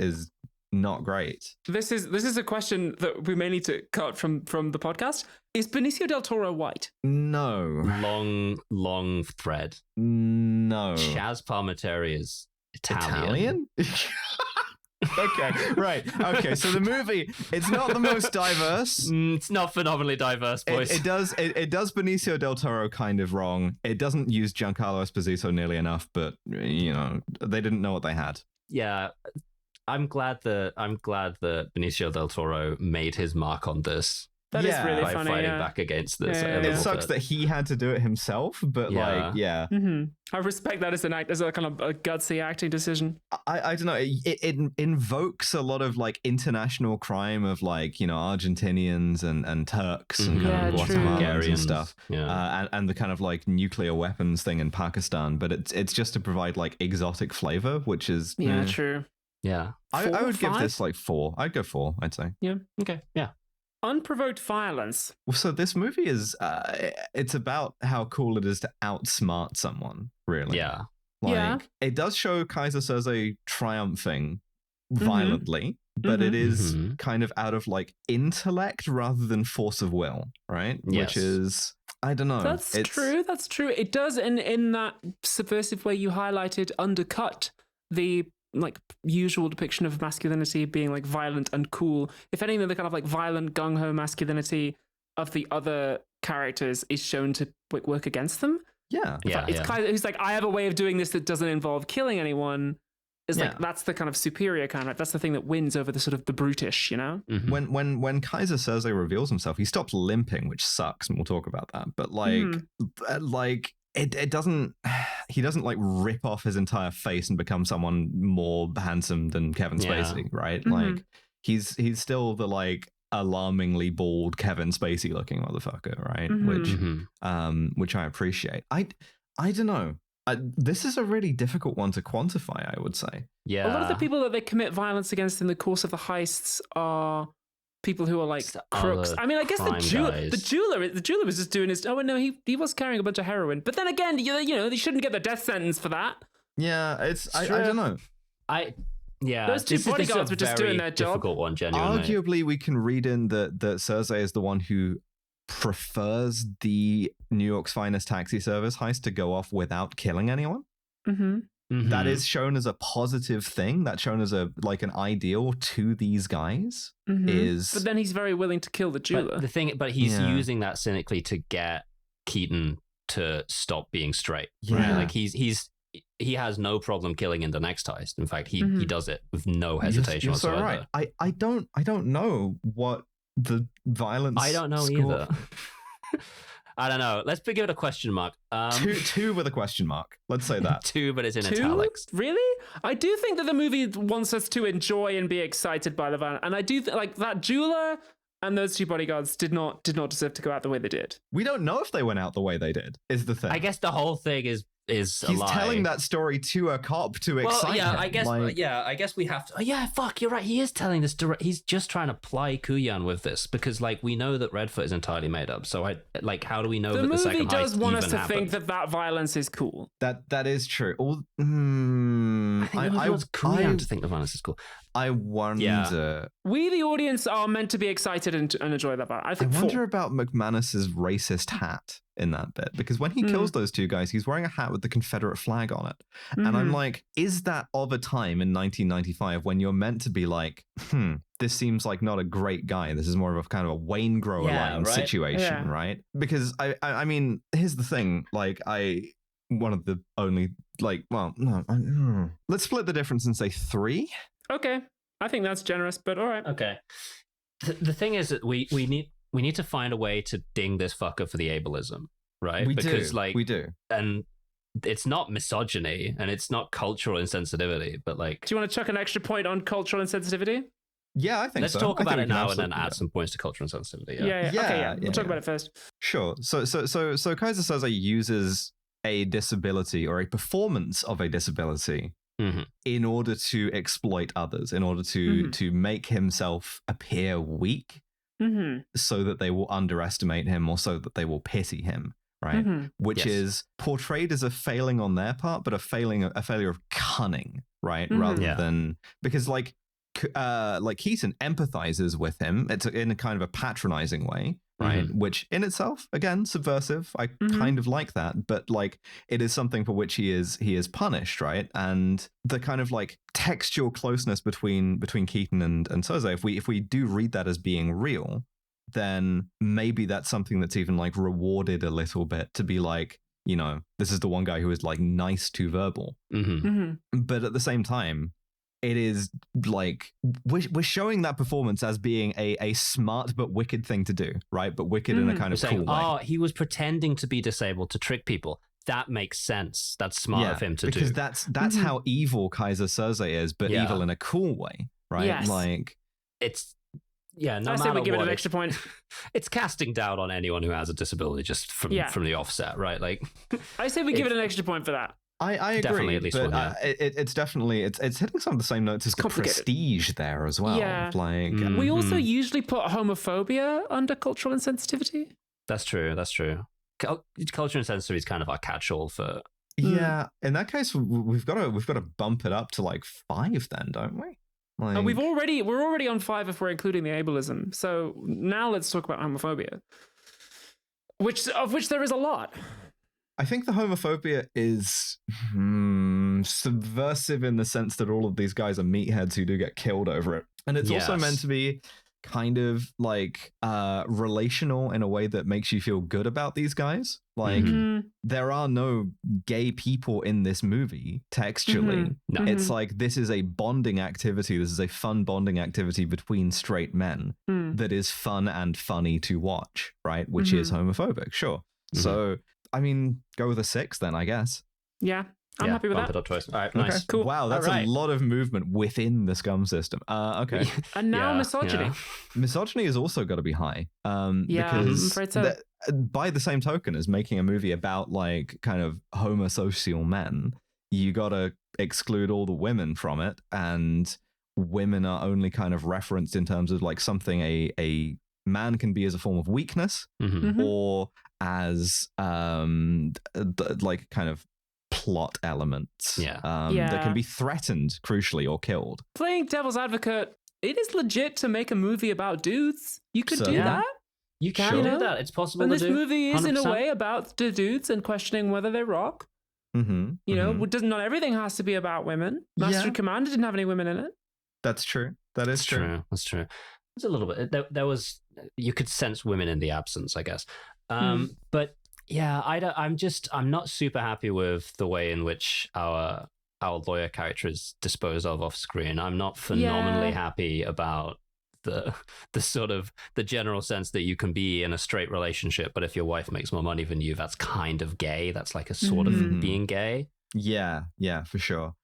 not great. This is a question that we may need to cut from the podcast. Is Benicio del Toro white? No. Long thread. No. Chaz Palminteri is Italian? Okay, right. Okay, so the movie, it's not the most diverse. It's not phenomenally diverse, boys. It does Benicio del Toro kind of wrong. It doesn't use Giancarlo Esposito nearly enough, but you know, they didn't know what they had. Yeah. I'm glad that Benicio del Toro made his mark on this. That is really by funny. Fighting back against this. It sucks that he had to do it himself, but I respect that as a kind of a gutsy acting decision. I don't know. It invokes a lot of like international crime of like, you know, Argentinians and Turks and kind of Guatemalans and stuff. Yeah. And the kind of like nuclear weapons thing in Pakistan, but it's just to provide like exotic flavor, which is true. Yeah. I would give this like 4. I'd go 4, I'd say. Yeah. Okay. Yeah. Unprovoked violence. So this movie is it's about how cool it is to outsmart someone, really. Yeah. It does show Kaiser Soze triumphing violently, but it is kind of out of like intellect rather than force of will, right? Yes. Which is, I don't know. That's true. It does in that subversive way you highlighted undercut the like usual depiction of masculinity being like violent and cool. If anything, the kind of like violent gung-ho masculinity of the other characters is shown to like work against them. Yeah. It's Kaiser who's like, I have a way of doing this that doesn't involve killing anyone. It's like that's the kind of superior kind of, that's the thing that wins over the sort of the brutish, you know? When Kaiser Soze reveals himself, he stops limping, which sucks, and we'll talk about that. But like it doesn't, he doesn't like rip off his entire face and become someone more handsome than Kevin Spacey, right? Like he's still the like alarmingly bald Kevin Spacey looking motherfucker, right? Which I appreciate. I don't know. This is a really difficult one to quantify, I would say. A Yeah. lot of the people that they commit violence against in the course of the heists are people who are like crooks. I mean, I guess the jeweler was just doing his. Oh no, he was carrying a bunch of heroin. But then again, you know, they shouldn't get the death sentence for that. Yeah, I don't know. Those two bodyguards were just doing their job. Difficult one, genuinely. Arguably, we can read in that Cersei is the one who prefers the New York's Finest taxi service heist to go off without killing anyone. That is shown as a positive thing. That's shown as an ideal to these guys. But then he's very willing to kill the jeweler. But he's using that cynically to get Keaton to stop being straight. Yeah. Right? Like he has no problem killing in the next heist. In fact, he does it with no hesitation whatsoever. So right. I don't know what the violence. I don't know either. I don't know. Let's give it a question mark. Two with a question mark. Let's say that. 2, but it's in italics. Really? I do think that the movie wants us to enjoy and be excited by the violence. And I do like that jeweler and those two bodyguards did not deserve to go out the way they did. We don't know if they went out the way they did, is the thing. I guess the whole thing is is he's a lie. telling that story to a cop to excite him. I guess we have to. Oh, yeah, fuck, you're right. He is telling this direct. He's just trying to ply Kuyan with this because, like, we know that Redfoot is entirely made up. So, how do we know that the second movie does heist want even us to happened? think that violence is cool. That is true. I want Kuyan to think the violence is cool. I wonder. Yeah. We, the audience, are meant to be excited and enjoy that part. I wonder about McManus's racist hat in that bit, because when he kills those two guys, he's wearing a hat with the Confederate flag on it. And I'm like, is that of a time in 1995 when you're meant to be like, this seems like not a great guy. This is more of a kind of a Wayne Grower line situation, right? Because I mean, here's the thing. Like, one of the only, like, well, no, let's split the difference and say 3. Okay, I think that's generous, but all right. Okay. The thing is that we need to find a way to ding this fucker for the ableism, right? We do. And it's not misogyny and it's not cultural insensitivity, but like... Do you want to chuck an extra point on cultural insensitivity? Yeah, I think Let's talk about it now and then add some points to cultural insensitivity. Yeah. We'll talk about it first. Sure. So Kaiser Soze uses a disability or a performance of a disability in order to exploit others, in order to make himself appear weak, so that they will underestimate him or so that they will pity him, right? Which is portrayed as a failing on their part, but a failure of cunning, right? Rather than, because like Keaton empathizes with him. It's in a kind of a patronizing way, right? Which in itself, again, subversive. I kind of like that, but like it is something for which he is punished, right? And the kind of like textual closeness between Keaton and Soze, if we do read that as being real, then maybe that's something that's even like rewarded a little bit, to be like, you know, this is the one guy who is like nice to verbal. But at the same time, it is like we're showing that performance as being a smart but wicked thing to do, right? But wicked in a kind of cool way. Oh, he was pretending to be disabled to trick people. That makes sense. That's smart of him to do. Because that's how evil Kaiser Soze is, but evil in a cool way, right? Yes. Like it's no I matter say we give it what, an extra point. It's casting doubt on anyone who has a disability just from the offset, right? Like I say we give it an extra point for that. I agree, definitely at least but one, it's definitely it's hitting some of the same notes as the Prestige there as well. Yeah. Like we also usually put homophobia under cultural insensitivity. That's true. Cultural insensitivity is kind of our catch-all for. Yeah, in that case, we've got to bump it up to like 5, then, don't we? Like, we're already on 5 if we're including the ableism. So now let's talk about homophobia, of which there is a lot. I think the homophobia is subversive in the sense that all of these guys are meatheads who do get killed over it. And it's also meant to be kind of like relational in a way that makes you feel good about these guys. Like there are no gay people in this movie textually. No. It's like this is a bonding activity. This is a fun bonding activity between straight men that is fun and funny to watch, right? Which is homophobic, sure. So I mean, go with a 6 then, I guess. Yeah, I'm happy with that. Bump it up twice. All right, nice. Okay. Cool. Wow, that's a lot of movement within the scum system. Okay. And now misogyny. Yeah. Misogyny has also got to be high. Because I'm afraid so. By the same token as making a movie about like kind of homosocial men, you got to exclude all the women from it. And women are only kind of referenced in terms of like something a man can be as a form of weakness or as like kind of plot elements that can be threatened, crucially, or killed. Playing devil's advocate, it is legit to make a movie about dudes. You could do that. You can do that. It's possible and to do. And this movie is 100%. in a way about the dudes and questioning whether they rock. You know, not everything has to be about women. Master and Commander didn't have any women in it. That's true. That's true. That's true. There's a little bit. There was, you could sense women in the absence, I guess. But yeah, I'm not super happy with the way in which our lawyer character is disposed of off screen. I'm not phenomenally happy about the sort of the general sense that you can be in a straight relationship, but if your wife makes more money than you, that's kind of gay. That's like a sort of being gay. Yeah, for sure.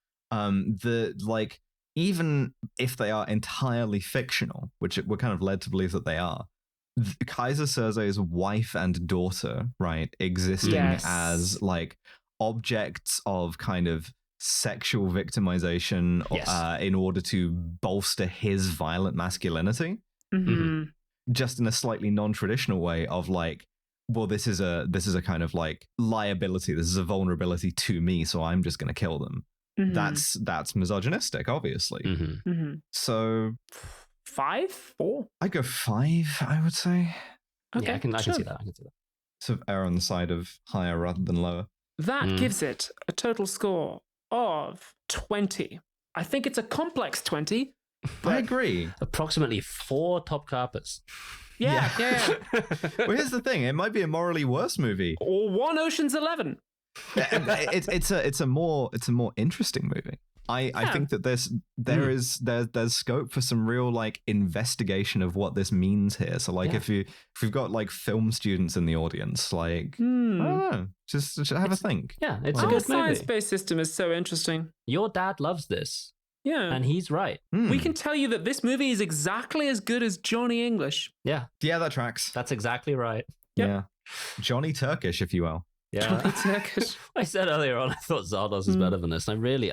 Even if they are entirely fictional, which we're kind of led to believe that they are, Kaiser Soze's wife and daughter, right, existing as like objects of kind of sexual victimization in order to bolster his violent masculinity. Just in a slightly non-traditional way of like, well, this is a kind of like liability. This is a vulnerability to me, so I'm just going to kill them. That's misogynistic, obviously. So 5, 4. I'd go 5, I would say. Okay, yeah, I can see that. Sort of err on the side of higher rather than lower. That gives it a total score of 20. I think it's a complex 20. I agree. Approximately 4 top carpets. Yeah. Well, here's the thing: it might be a morally worse movie, or 1 Ocean's 11. It's a more interesting movie. I think that there's scope for some real like investigation of what this means here. So like if we've got like film students in the audience, like I don't know, just have a think. Yeah, it's a good movie. Our science-based system is so interesting. Your dad loves this. Yeah. And he's right. We can tell you that this movie is exactly as good as Johnny English. Yeah. Yeah, that tracks. That's exactly right. Yep. Yeah. Johnny Turkish, if you will. Yeah. Johnny Turkish. I said earlier on, I thought Zardos is better than this. And I really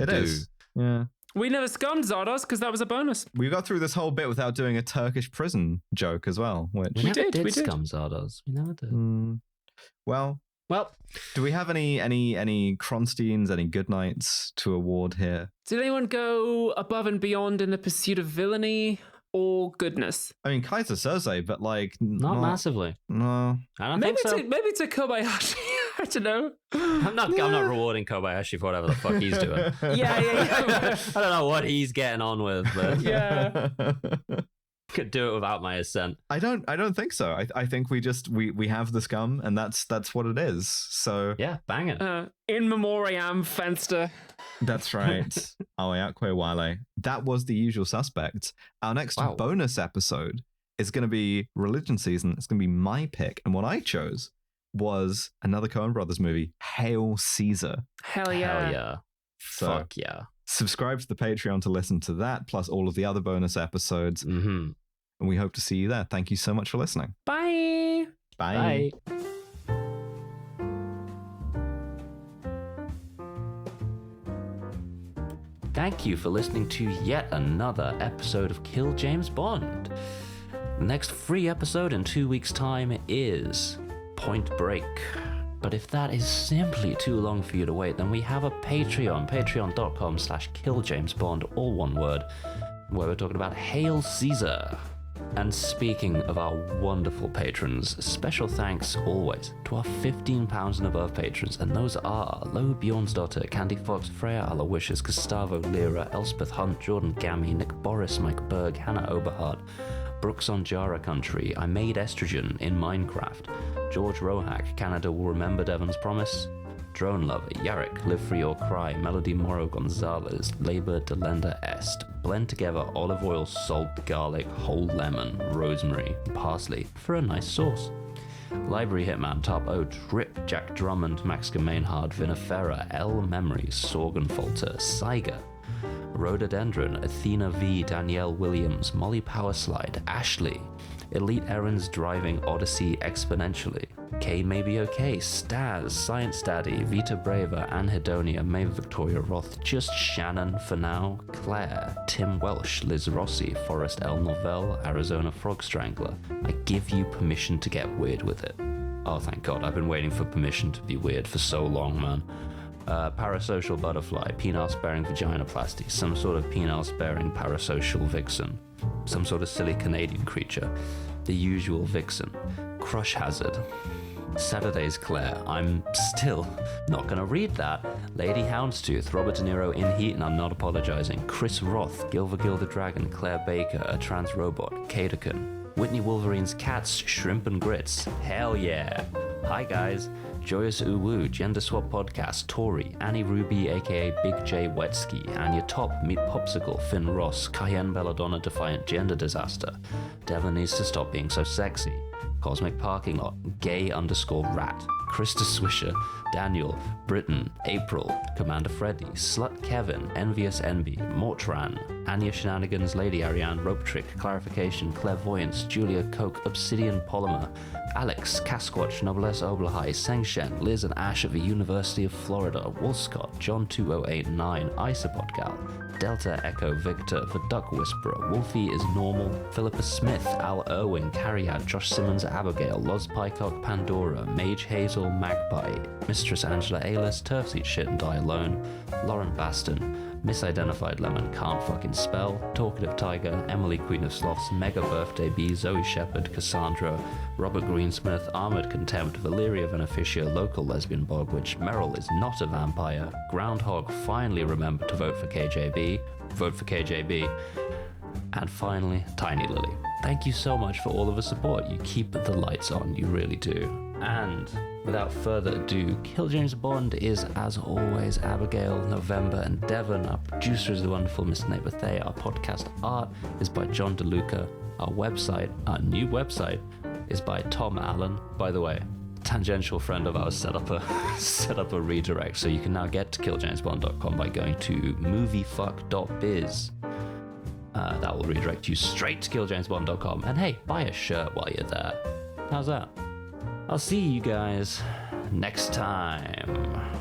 do. Is. Yeah. We never scummed Zardos because that was a bonus. We got through this whole bit without doing a Turkish prison joke as well. Which we did scum Zardos. We never did. Well, do we have any Kronsteins, any good nights to award here? Did anyone go above and beyond in the pursuit of villainy or goodness? I mean, Kaiser Soze, but like not massively. No, I don't think so. Maybe to Kobayashi. I don't know. I'm not rewarding Kobayashi for whatever the fuck he's doing. Yeah. I don't know what he's getting on with, but yeah. Could do it without my assent. I don't think so. I think we have the scum, and that's what it is. So yeah, bang it. In memoriam, Fenster. That's right. Aoyakwe Wale. That was The Usual Suspects. Our next bonus episode is going to be Religion Season. It's going to be my pick, and what I chose was another Coen Brothers movie, Hail Caesar. Hell yeah. Hell yeah. So, fuck yeah. Subscribe to the Patreon to listen to that, plus all of the other bonus episodes. And we hope to see you there. Thank you so much for listening. Bye. Bye. Thank you for listening to yet another episode of Kill James Bond. The next free episode in 2 weeks' time is Point Break. But if that is simply too long for you to wait, then we have a Patreon, patreon.com/killjamesbond, all one word, where we're talking about Hail Caesar. And speaking of our wonderful patrons, special thanks always to our £15 and above patrons, and those are Lo Bjornsdotter, Candy Fox, Freya Aloysius, Gustavo Lira, Elspeth Hunt, Jordan Gammy, Nick Boris, Mike Berg, Hannah Oberhardt, Brooks on Jara Country, I Made Estrogen in Minecraft, George Rohack, Canada Will Remember Devon's Promise, Drone Lover, Yarrick, Live Free or Cry, Melody Morrow Gonzalez, Labor Delenda Est, blend together olive oil, salt, garlic, whole lemon, rosemary, parsley for a nice sauce. Library Hitman, Top O, Trip, Jack Drummond, Max Gemainhard, Vinifera, L Memories, Sorgenfolter, Saiga, Rhododendron, Athena V, Danielle Williams, Molly Powerslide, Ashley, Elite Errands Driving Odyssey Exponentially, K Maybe Okay, Staz, Science Daddy, Vita Brava, Anhedonia, May Victoria Roth, Just Shannon for now, Claire, Tim Welsh, Liz Rossi, Forrest L. Novell, Arizona Frog Strangler. I give you permission to get weird with it. Oh, thank God, I've been waiting for permission to be weird for so long, man. Parasocial Butterfly, Penile-Sparing Vaginoplasty, some sort of penile-sparing parasocial vixen, some sort of silly Canadian creature, The Usual Vixen, Crush Hazard, Saturday's Claire, I'm still not gonna read that, Lady Houndstooth, Robert De Niro in Heat and I'm Not Apologizing, Chris Roth, Gilva the Dragon, Claire Baker, A Trans Robot, Kadekin, Whitney Wolverine's Cats, Shrimp and Grits, hell yeah, hi guys, Joyous Uwu, Gender Swap Podcast, Tori, Annie Ruby aka Big J Wetsky, Anya Top, Meet Popsicle, Finn Ross, Cayenne Belladonna Defiant Gender Disaster, Devon Needs to Stop Being So Sexy, Cosmic Parking Lot, Gay_Rat, Krista Swisher, Daniel, Britain, April, Commander Freddy, Slut Kevin, Envious Envy, Mortran, Anya Shenanigans, Lady Ariane, Rope Trick, Clarification, Clairvoyance, Julia Coke, Obsidian Polymer, Alex, Casquatch, Noblesse Oblahai, Sengshen, Liz and Ash at the University of Florida, Wolfscott, John 2089, Isopodgal, Delta Echo Victor, The Duck Whisperer, Wolfie is Normal, Philippa Smith, Al Irwin, Carriad, Josh Simmons, Abigail, Loz Pycock, Pandora, Mage Hazel, Magpie, Mistress Angela Aylis, Turfs Eat Shit and Die Alone, Lauren Baston, Misidentified Lemon, Can't Fucking Spell, Talkative Tiger, Emily Queen of Sloths, Mega Birthday Bee, Zoe Shepherd, Cassandra, Robert Greensmith, Armored Contempt, Valeria Beneficia, Local Lesbian Bogwitch, Meryl is not a vampire, Groundhog finally remembered to vote for KJB, and finally, Tiny Lily. Thank you so much for all of the support. You keep the lights on, you really do. And without further ado, Kill James Bond is, as always, Abigail, November, and Devon. Our producer is the wonderful Miss Nabathe. Our podcast art is by John DeLuca. Our new website, is by Tom Allen. By the way, tangential friend of ours set up a redirect, so you can now get to killjamesbond.com by going to moviefuck.biz. That will redirect you straight to killjamesbond.com. And hey, buy a shirt while you're there. How's that? I'll see you guys next time.